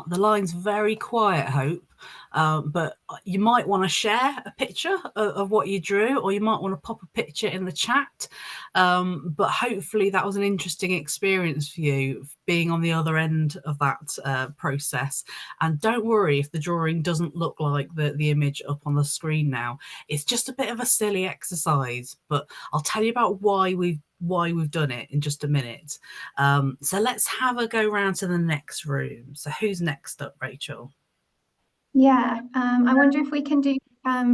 [SPEAKER 5] The line's very quiet, Hope, but you might want to share a picture of what you drew, or you might want to pop a picture in the chat. But hopefully that was an interesting experience for you, being on the other end of that process. And don't worry if the drawing doesn't look like the image up on the screen now. It's just a bit of a silly exercise, but I'll tell you about why we've done it in just a minute. So let's have a go round to the next room. So who's next up, Rachel?
[SPEAKER 1] Yeah, I wonder if we can do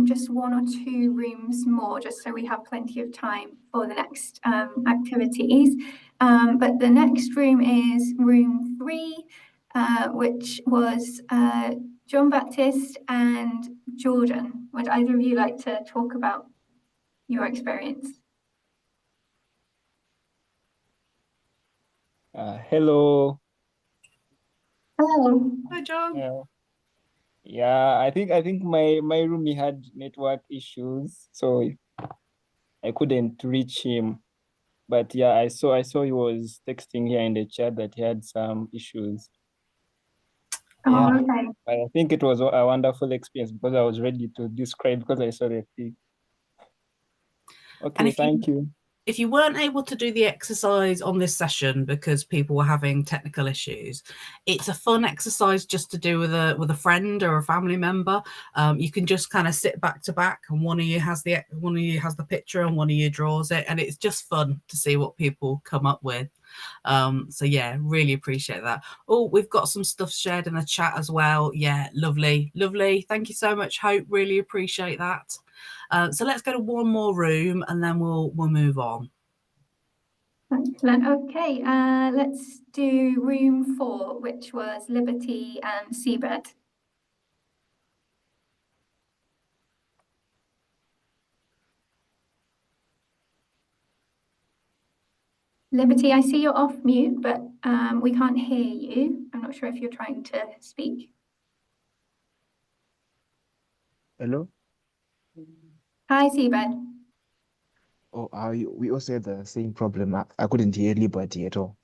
[SPEAKER 1] just one or two rooms more, just so we have plenty of time for the next activities. But the next room is room 3, which was John Baptist and Jordan. Would either of you like to talk about your experience?
[SPEAKER 8] Hello.
[SPEAKER 1] Hello.
[SPEAKER 5] Hi, John.
[SPEAKER 8] Yeah, I think my roomie had network issues, so I couldn't reach him. But yeah, I saw he was texting here in the chat that he had some issues. Yeah,
[SPEAKER 1] Oh, okay.
[SPEAKER 8] but I think it was a wonderful experience because I was ready to describe because I saw the thing. Okay, thank you.
[SPEAKER 5] If you weren't able to do the exercise on this session because people were having technical issues, it's a fun exercise just to do with a friend or a family member. You can just kind of sit back to back, and one of you has the picture and one of you draws it, and it's just fun to see what people come up with. So yeah, really appreciate that. Oh, we've got some stuff shared in the chat as well. Yeah, lovely. Thank you so much, Hope. Really appreciate that. So let's go to one more room and then we'll move on.
[SPEAKER 1] Excellent. Okay, let's do room 4, which was Liberty and Seabed. Liberty, I see you're off mute, but we can't hear you. I'm not sure if you're trying to speak.
[SPEAKER 9] Hello?
[SPEAKER 1] Hi, Seabed.
[SPEAKER 9] Oh, we also had the same problem. I couldn't hear Liberty at all.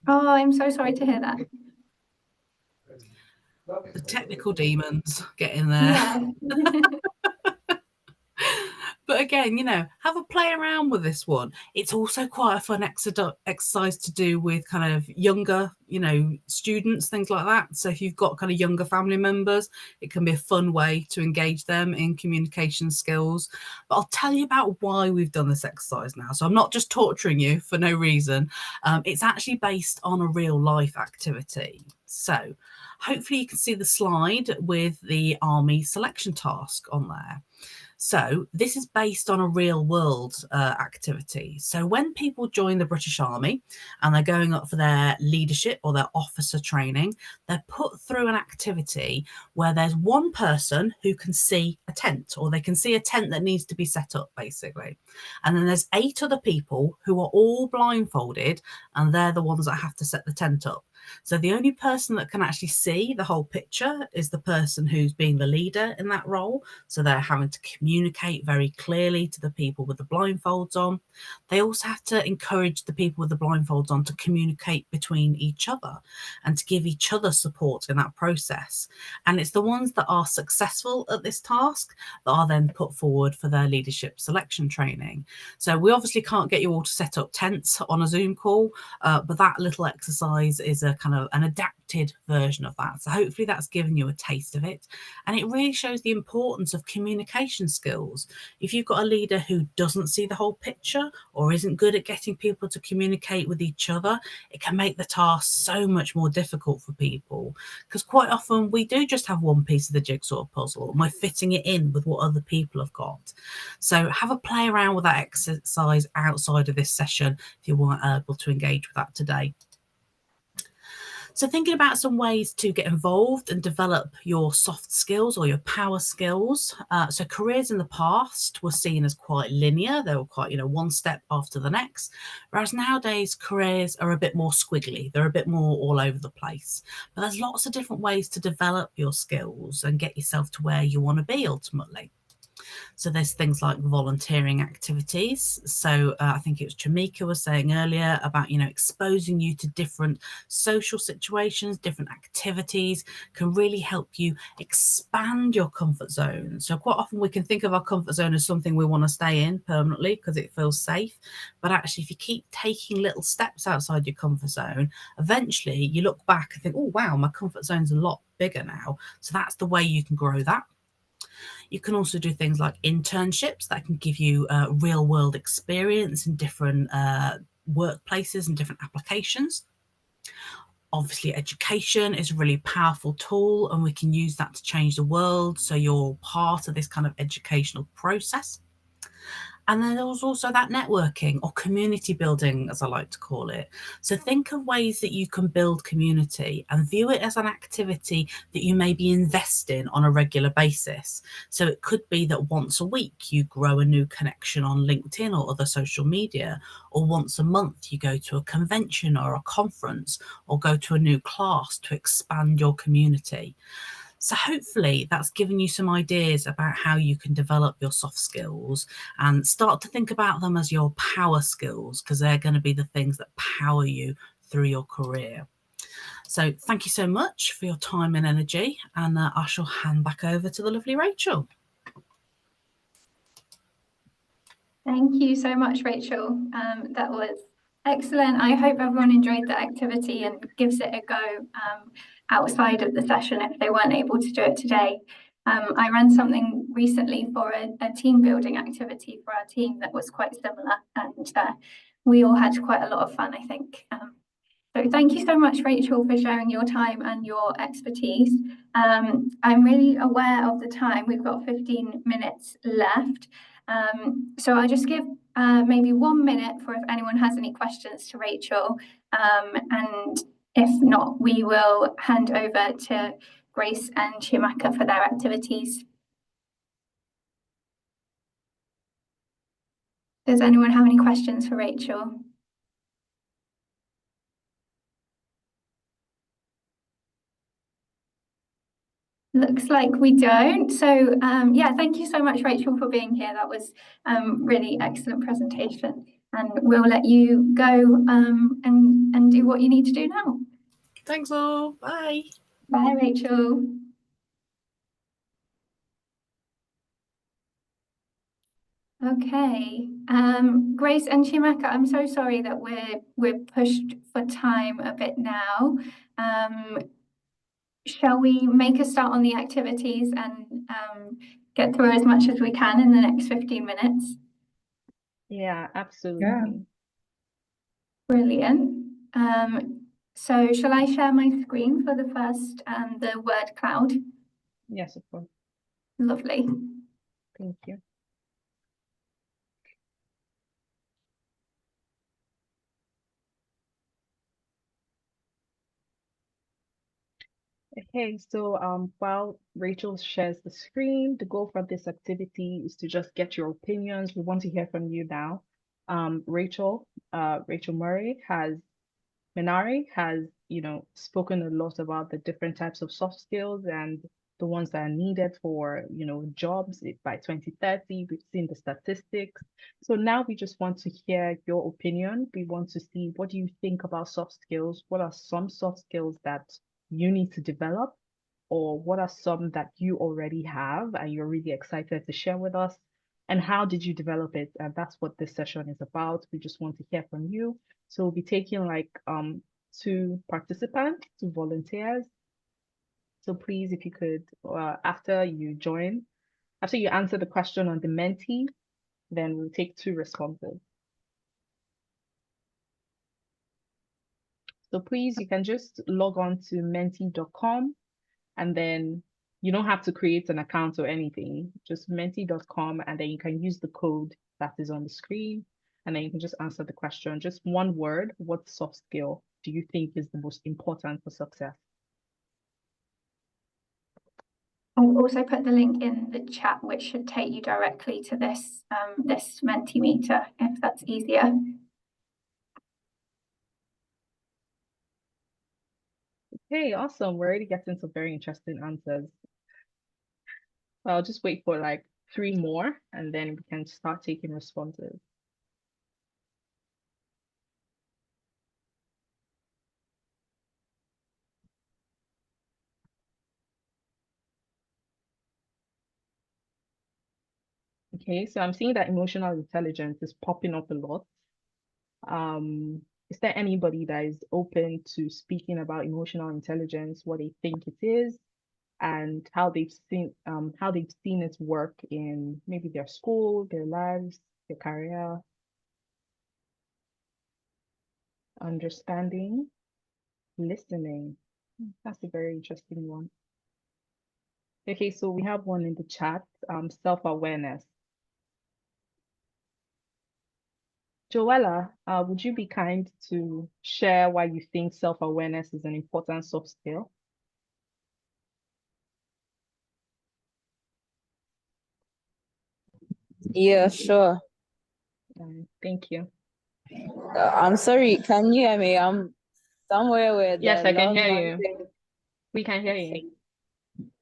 [SPEAKER 1] Oh, I'm so sorry to hear that.
[SPEAKER 5] The technical demons get in there.
[SPEAKER 1] Yeah.
[SPEAKER 5] But again, have a play around with this one. It's also quite a fun exercise to do with kind of younger, students, things like that. So if you've got kind of younger family members, it can be a fun way to engage them in communication skills. But I'll tell you about why we've done this exercise now. So I'm not just torturing you for no reason. It's actually based on a real life activity. So hopefully you can see the slide with the army selection task on there. So this is based on a real world activity. So when people join the British Army and they're going up for their leadership or their officer training, they're put through an activity where there's one person who can see a tent, or they can see a tent that needs to be set up, basically. And then there's 8 other people who are all blindfolded, and they're the ones that have to set the tent up. So the only person that can actually see the whole picture is the person who's being the leader in that role. So they're having to communicate very clearly to the people with the blindfolds on. They also have to encourage the people with the blindfolds on to communicate between each other and to give each other support in that process. And it's the ones that are successful at this task that are then put forward for their leadership selection training. So we obviously can't get you all to set up tents on a Zoom call, but that little exercise is a kind of an adapted version of that. So hopefully that's given you a taste of it. And it really shows the importance of communication skills. If you've got a leader who doesn't see the whole picture or isn't good at getting people to communicate with each other, it can make the task so much more difficult for people, because quite often we do just have one piece of the jigsaw puzzle and we're fitting it in with what other people have got. So have a play around with that exercise outside of this session if you weren't able to engage with that today. So thinking about some ways to get involved and develop your soft skills or your power skills. So careers in the past were seen as quite linear. They were quite, one step after the next. Whereas nowadays careers are a bit more squiggly. They're a bit more all over the place. But there's lots of different ways to develop your skills and get yourself to where you want to be ultimately. So there's things like volunteering activities. So I think it was Chiamaka was saying earlier about, exposing you to different social situations, different activities can really help you expand your comfort zone. So quite often we can think of our comfort zone as something we want to stay in permanently because it feels safe. But actually, if you keep taking little steps outside your comfort zone, eventually you look back and think, oh, wow, my comfort zone's a lot bigger now. So that's the way you can grow that. You can also do things like internships that can give you real world experience in different workplaces and different applications. Obviously, education is a really powerful tool and we can use that to change the world. So you're part of this kind of educational process. And then there was also that networking or community building, as I like to call it. So think of ways that you can build community and view it as an activity that you maybe invest in on a regular basis. So it could be that once a week you grow a new connection on LinkedIn or other social media, or once a month you go to a convention or a conference or go to a new class to expand your community. So hopefully that's given you some ideas about how you can develop your soft skills and start to think about them as your power skills, because they're going to be the things that power you through your career. So thank you so much for your time and energy, and I shall hand back over to the lovely Rachel.
[SPEAKER 1] Thank you so much, Rachel. That was excellent. I hope everyone enjoyed the activity and gives it a go outside of the session if they weren't able to do it today. I ran something recently for a team building activity for our team that was quite similar, and we all had quite a lot of fun, I think. So thank you so much, Rachel, for sharing your time and your expertise. I'm really aware of the time. We've got 15 minutes left. So I'll just give maybe 1 minute for if anyone has any questions to Rachel. And if not, we will hand over to Grace and Chiamaka for their activities. Does anyone have any questions for Rachel? Looks like we don't. So yeah, thank you so much, Rachel, for being here. That was really excellent presentation. And we'll let you go and do what you need to do now.
[SPEAKER 5] Thanks all. Bye.
[SPEAKER 1] Bye, Rachel. Okay, Grace and Chiamaka, I'm so sorry that we're pushed for time a bit now. Shall we make a start on the activities and get through as much as we can in the next 15 minutes?
[SPEAKER 4] Yeah, absolutely.
[SPEAKER 3] Yeah.
[SPEAKER 1] Brilliant. So shall I share my screen for the first, the word cloud?
[SPEAKER 4] Yes, of course.
[SPEAKER 1] Lovely.
[SPEAKER 4] Thank you. Okay, so while Rachel shares the screen, the goal for this activity is to just get your opinions. We want to hear from you now. Rachel Murray Menary has, spoken a lot about the different types of soft skills and the ones that are needed for, jobs by 2030. We've seen the statistics. So now we just want to hear your opinion. We want to see, what do you think about soft skills? What are some soft skills that you need to develop? Or what are some that you already have and you're really excited to share with us? And how did you develop it? And that's what this session is about. We just want to hear from you. So we'll be taking like 2 participants, 2 volunteers. So please, if you could, after you answer the question on the Menti, then we'll take 2 responses. So please, you can just log on to menti.com, and then you don't have to create an account or anything, just menti.com, and then you can use the code that is on the screen, and then you can just answer the question. Just 1 word, what soft skill do you think is the most important for success?
[SPEAKER 1] I'll also put the link in the chat, which should take you directly to this, this Mentimeter, if that's easier.
[SPEAKER 4] Okay, awesome. We're already getting some very interesting answers. I'll just wait for like 3 more, and then we can start taking responses. Okay, so I'm seeing that emotional intelligence is popping up a lot. Is there anybody that is open to speaking about emotional intelligence, what they think it is, and how they've seen it work in maybe their school, their lives, their career, understanding, listening? That's a very interesting one. Okay, so we have one in the chat, self-awareness. Joella, would you be kind to share why you think self-awareness is an important soft skill?
[SPEAKER 10] Yeah, sure.
[SPEAKER 4] Thank you.
[SPEAKER 10] I'm sorry, can you hear me? I'm somewhere where
[SPEAKER 4] Yes,
[SPEAKER 10] the
[SPEAKER 4] I can
[SPEAKER 10] long
[SPEAKER 4] hear
[SPEAKER 10] noise
[SPEAKER 4] you. We can hear you.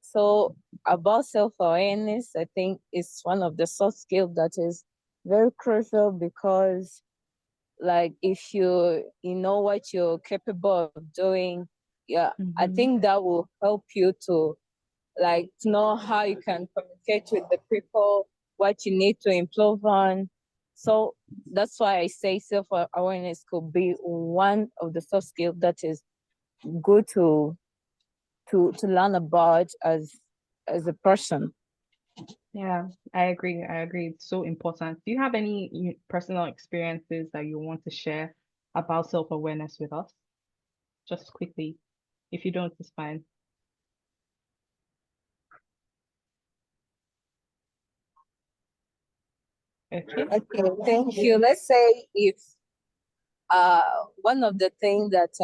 [SPEAKER 10] So about self-awareness, I think it's one of the soft skills that is very crucial because like if you know what you're capable of doing, yeah, I think that will help you to like to know how you can communicate with the people, what you need to improve on. So that's why I say self-awareness could be one of the soft skills that is good to learn about as a person.
[SPEAKER 4] Yeah, I agree. I agree. It's so important. Do you have any personal experiences that you want to share about self-awareness with us? Just quickly. If you don't, it's fine. Okay.
[SPEAKER 10] Okay, thank you. Let's say if one of the things that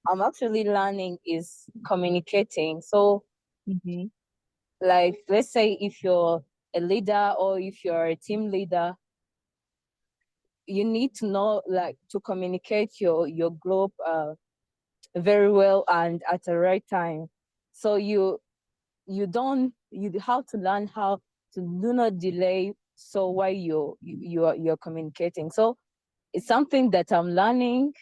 [SPEAKER 10] I'm actually learning is communicating. So like let's say if you're a leader or if you're a team leader, you need to know like to communicate your group very well and at the right time. So you have to learn how to do not delay so while you're communicating. So it's something that I'm learning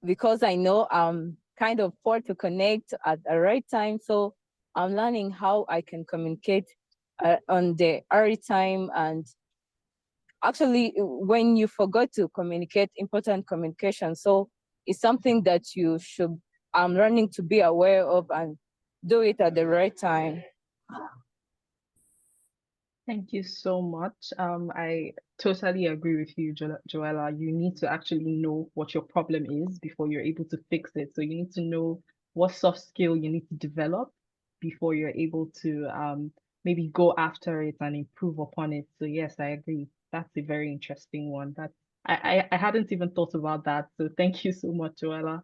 [SPEAKER 10] because I know I'm kind of poor to connect at the right time. So I'm learning how I can communicate on the right time. And actually, when you forgot to communicate, important communication. So it's something that I'm learning to be aware of and do it at the right time.
[SPEAKER 4] Thank you so much. I totally agree with you, Joella. You need to actually know what your problem is before you're able to fix it. So you need to know what soft skill you need to develop before you're able to maybe go after it and improve upon it. So yes, I agree. That's a very interesting one. I hadn't even thought about that. So thank you so much, Joella.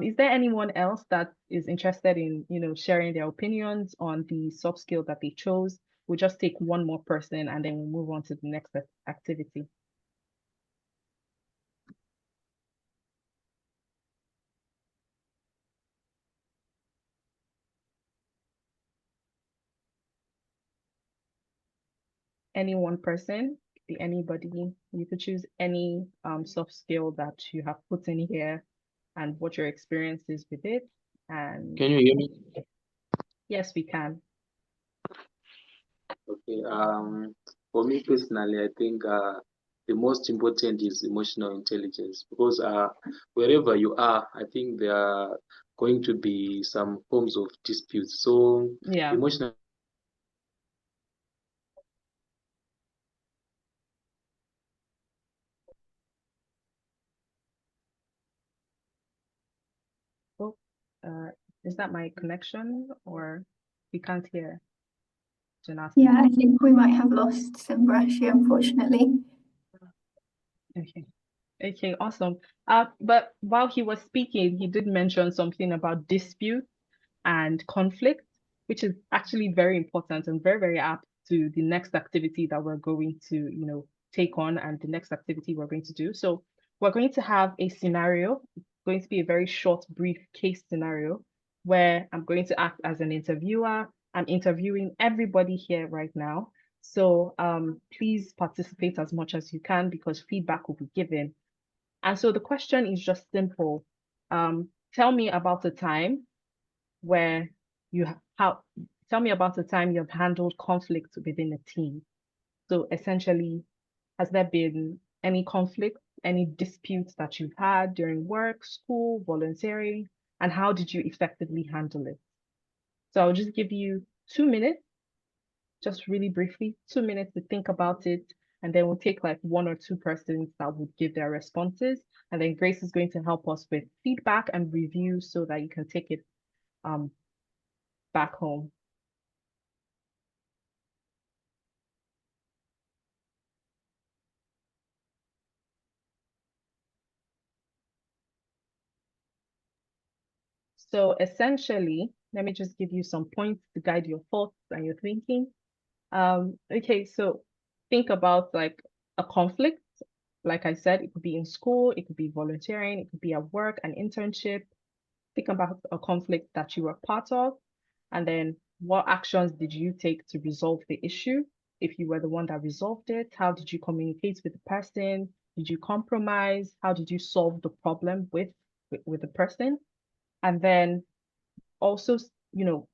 [SPEAKER 4] Is there anyone else that is interested in, sharing their opinions on the soft skill that they chose? We'll just take one more person and then we'll move on to the next activity. Any one person, be anybody. You could choose any soft skill that you have put in here and what your experience is with it. And
[SPEAKER 6] Can you hear me?
[SPEAKER 4] yes, we can.
[SPEAKER 6] Okay. For me personally, I think the most important is emotional intelligence because wherever you are, I think there are going to be some forms of disputes. So
[SPEAKER 4] Yeah.
[SPEAKER 6] emotional.
[SPEAKER 4] Oh, is that my connection or we can't hear Janata?
[SPEAKER 1] Yeah, I think we might have lost Simbrashi, unfortunately.
[SPEAKER 4] Okay. Okay, awesome. But while he was speaking, he did mention something about dispute and conflict, which is actually very important and very, very apt to the next activity that we're going to, take on and the next activity we're going to do. So we're going to have a scenario. It's going to be a very short, brief case scenario where I'm going to act as an interviewer I'm interviewing everybody here right now. So please participate as much as you can because feedback will be given. And so the question is just simple. Tell me about a time where tell me about a time you have handled conflict within a team. So essentially, has there been any conflict, any disputes that you've had during work, school, volunteering, and how did you effectively handle it? So I'll just give you 2 minutes, just really briefly, 2 minutes to think about it, and then we'll take like 1 or 2 persons that would give their responses, and then Grace is going to help us with feedback and review so that you can take it back home. So essentially, let me just give you some points to guide your thoughts and your thinking. Okay, so think about like a conflict. Like I said, it could be in school, it could be volunteering, it could be at work, an internship. Think about a conflict that you were part of, and then what actions did you take to resolve the issue? If you were the one that resolved it, how did you communicate with the person? Did you compromise? How did you solve the problem with the person? And then also,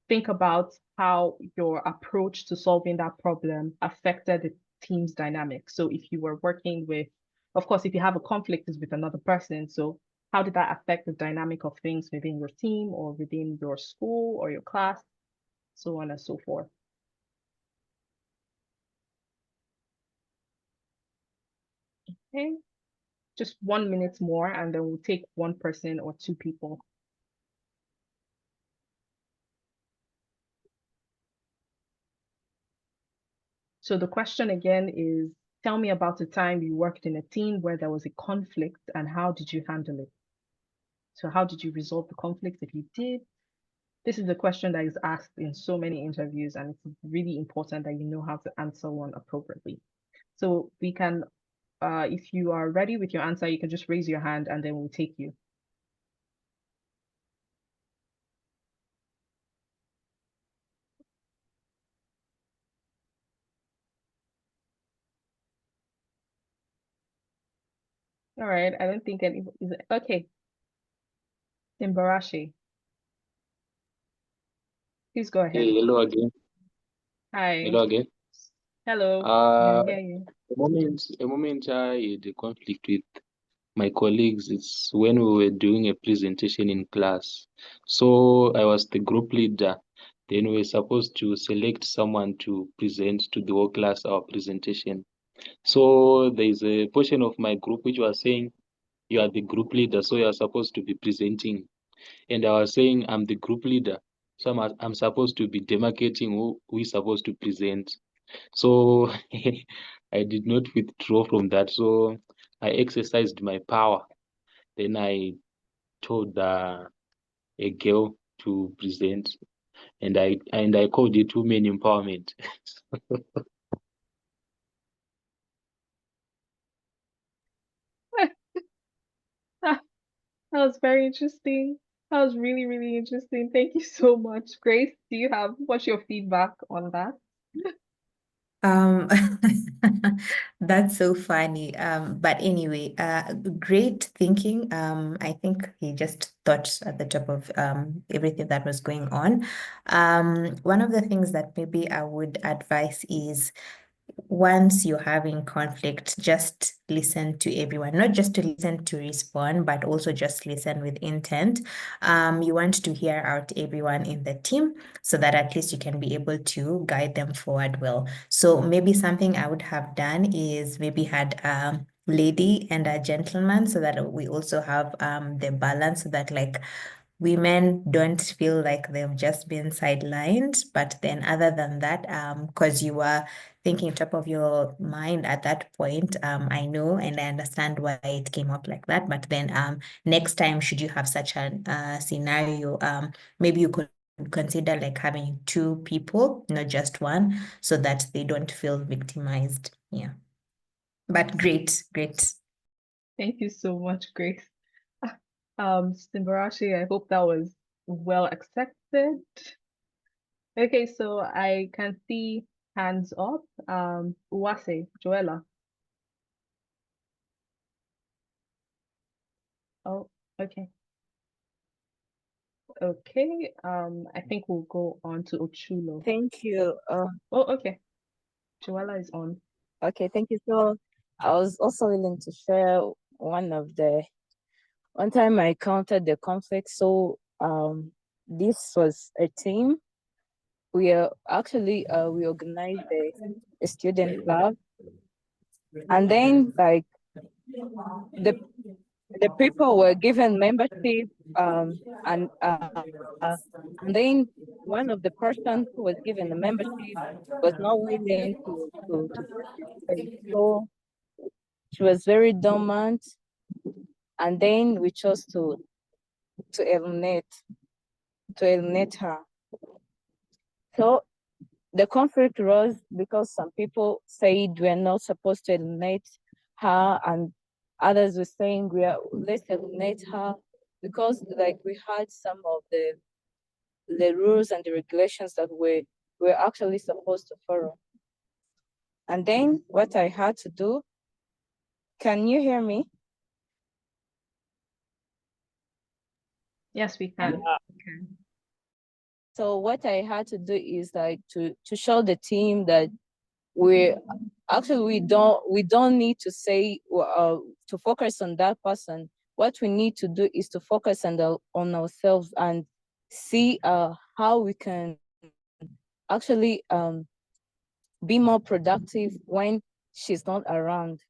[SPEAKER 4] think about how your approach to solving that problem affected the team's dynamic. So if you were working with, of course, if you have a conflict is with another person, so how did that affect the dynamic of things within your team or within your school or your class, so on and so forth. Okay, just 1 minute more, and then we'll take 1 person or 2 people. So the question again is, tell me about the time you worked in a team where there was a conflict and how did you handle it? So how did you resolve the conflict if you did? This is a question that is asked in so many interviews, and it's really important that you know how to answer one appropriately. So we can, if you are ready with your answer, you can just raise your hand and then we'll take you. All right, I don't think any is it okay. Timbarashi, please go ahead.
[SPEAKER 6] Hey, hello again.
[SPEAKER 4] Hi.
[SPEAKER 6] Hello again.
[SPEAKER 4] Hello. I
[SPEAKER 6] Uh,
[SPEAKER 4] hear you.
[SPEAKER 6] a moment I had a conflict with my colleagues. It's when we were doing a presentation in class. So I was the group leader. Then we were supposed to select someone to present to the whole class our presentation. So there's a portion of my group which was saying, you are the group leader, so you are supposed to be presenting. And I was saying, I'm the group leader, so I'm supposed to be demarcating who is supposed to present. So I did not withdraw from that. So I exercised my power. Then I told a girl to present, and I called it women empowerment.
[SPEAKER 4] That was very interesting. That was really, really interesting. Thank you so much. Grace, what's your feedback on that?
[SPEAKER 3] Um, that's so funny. But anyway, great thinking. I think he just thought at the top of everything that was going on. One of the things that maybe I would advise is once you're having conflict, just listen to everyone, not just to listen to respond, but also just listen with intent. You want to hear out everyone in the team so that at least you can be able to guide them forward well. So maybe something I would have done is maybe had a lady and a gentleman so that we also have the balance so that like women don't feel like they've just been sidelined. But then other than that, because you were thinking top of your mind at that point, I know and I understand why it came up like that. But then next time, should you have such a scenario, maybe you could consider like having 2 people, not just one, so that they don't feel victimized. Yeah. But great.
[SPEAKER 4] Thank you so much, Grace. Simbarashi, I hope that was well accepted. Okay, so I can see hands up. Uwase, Joella. Oh, okay. Okay, I think we'll go on to Ochulo.
[SPEAKER 10] Thank you.
[SPEAKER 4] Oh, okay. Joella is on.
[SPEAKER 10] Okay, thank you. So I was also willing to share one time I encountered the conflict. So this was a team. We organized a student club, and then like the the people were given membership, and then one of the persons who was given the membership was not willing to participate. So she was very dormant, and then we chose to eliminate her. So the conflict rose because some people said we're not supposed to eliminate her, and others were saying let's eliminate her because like we had some of the rules and the regulations that we're actually supposed to follow. And then what I had to do, can you hear me?
[SPEAKER 4] Yes, we can.
[SPEAKER 10] So what I had to do is like to show the team that we don't need to say to focus on that person. What we need to do is to focus on ourselves and see how we can actually be more productive when she's not around.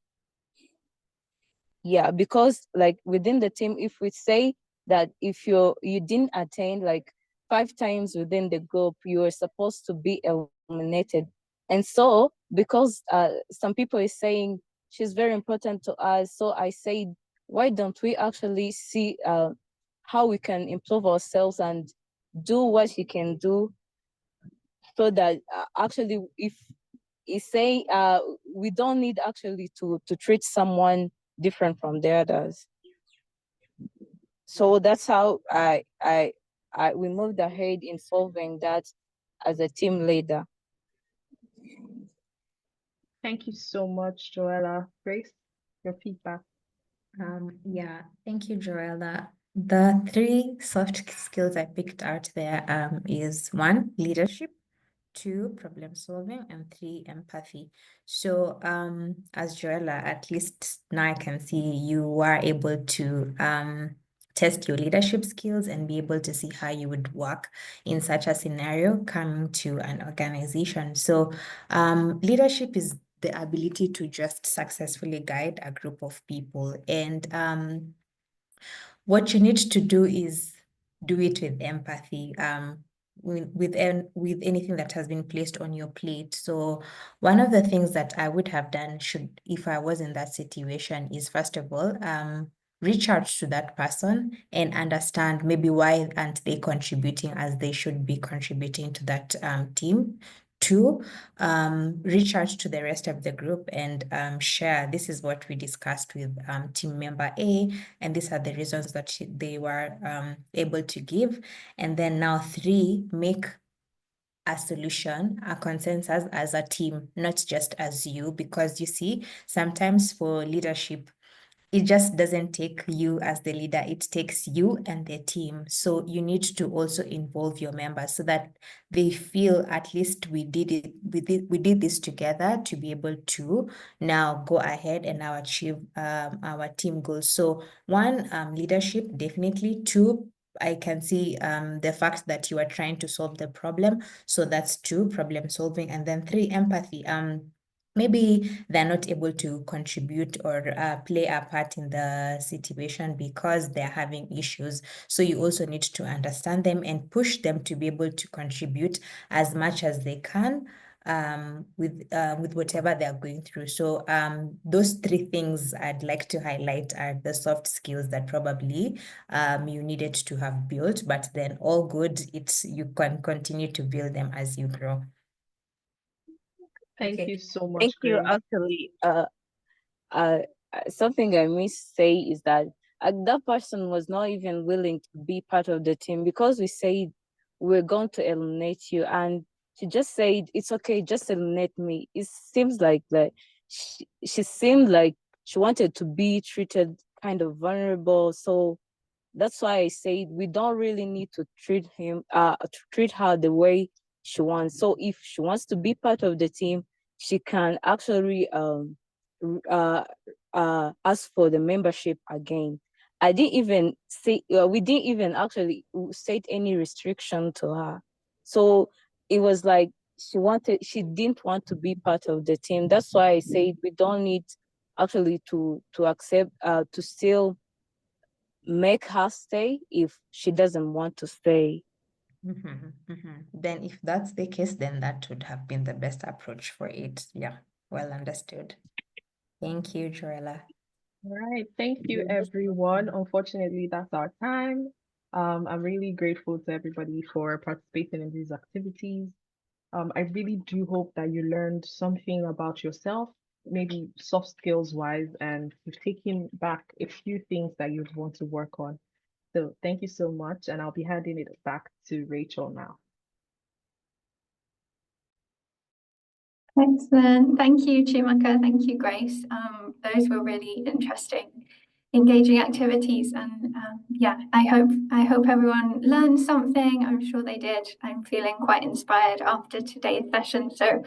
[SPEAKER 10] Yeah, because like within the team, if we say that if you didn't attend like 5 times within the group, you are supposed to be eliminated. And so because some people is saying she's very important to us, so I said, why don't we actually see how we can improve ourselves and do what she can do, so that actually if you say we don't need actually to treat someone different from the others. So that's how we moved ahead in solving that as a team leader.
[SPEAKER 4] Thank you so much, Joella. Grace, your feedback.
[SPEAKER 3] Yeah, thank you, Joella. The 3 soft skills I picked out there is 1, leadership, 2, problem solving, and 3, empathy. So as Joella, at least now I can see you are able to test your leadership skills and be able to see how you would work in such a scenario coming to an organization. So leadership is the ability to just successfully guide a group of people. And what you need to do is do it with empathy, with anything that has been placed on your plate. So one of the things that I would have done if I was in that situation is, first of all, reach out to that person and understand maybe why aren't they contributing as they should be contributing to that team. 2, reach out to the rest of the group and share, this is what we discussed with team member A, and these are the reasons that they were able to give. And then now 3, make a solution, a consensus as a team, not just as you, because you see, sometimes for leadership, it just doesn't take you as the leader, it takes you and the team. So you need to also involve your members so that they feel at least we did this together to be able to now go ahead and now achieve our team goals. So 1, leadership, definitely. 2, I can see the fact that you are trying to solve the problem. So that's 2, problem solving. And then 3, empathy. Maybe they're not able to contribute or play a part in the situation because they're having issues. So you also need to understand them and push them to be able to contribute as much as they can with whatever they're going through. So those 3 things I'd like to highlight are the soft skills that probably you needed to have built, but then all good, you can continue to build them as you grow.
[SPEAKER 4] Thank you so much,
[SPEAKER 10] Thank you.
[SPEAKER 4] Grace.
[SPEAKER 10] Actually, something I must say is that that person was not even willing to be part of the team because we said we're going to eliminate you. And she just said, it's okay, just eliminate me. It seems like that she seemed like she wanted to be treated kind of vulnerable. So that's why I said we don't really need to treat her the way she wants. So if she wants to be part of the team, she can actually ask for the membership again. I didn't even say we didn't even actually set any restriction to her. So it was like she didn't want to be part of the team. That's why I said we don't need actually to accept to still make her stay if she doesn't want to stay.
[SPEAKER 3] Then if that's the case, then that would have been the best approach for it. Yeah, well understood. Thank you, Joella.
[SPEAKER 4] All right, thank you everyone. Unfortunately, that's our time. I'm really grateful to everybody for participating in these activities. I really do hope that you learned something about yourself, maybe soft skills wise, and you've taken back a few things that you want to work on. So thank you so much, and I'll be handing it back to Rachel now.
[SPEAKER 1] Excellent. Thank you, Chiamaka. Thank you, Grace. Those were really interesting, engaging activities, and yeah, I hope everyone learned something. I'm sure they did. I'm feeling quite inspired after today's session. So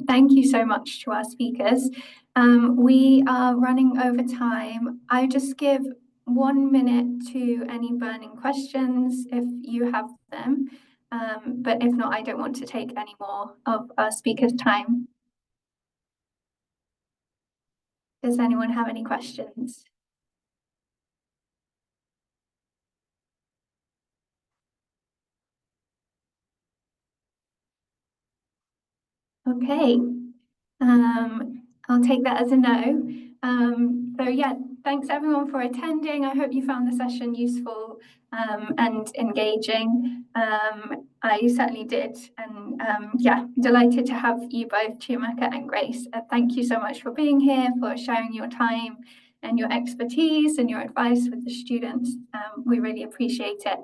[SPEAKER 1] thank you so much to our speakers. We are running over time. I just give 1 minute to any burning questions if you have them. But if not, I don't want to take any more of our speakers' time. Does anyone have any questions? Okay, I'll take that as a no. So yeah, thanks everyone for attending. I hope you found the session useful and engaging. I certainly did, and yeah, delighted to have you both, Chiamaka and Grace. Thank you so much for being here, for sharing your time and your expertise and your advice with the students. We really appreciate it.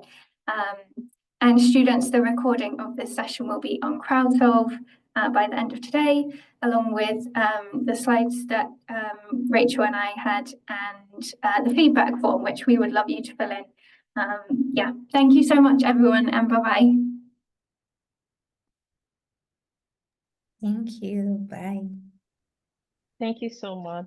[SPEAKER 1] And students, the recording of this session will be on CrowdSolve by the end of today, along with the slides that Rachel and I had and the feedback form, which we would love you to fill in. Yeah, thank you so much, everyone, and bye-bye.
[SPEAKER 3] Thank you. Bye.
[SPEAKER 4] Thank you so much.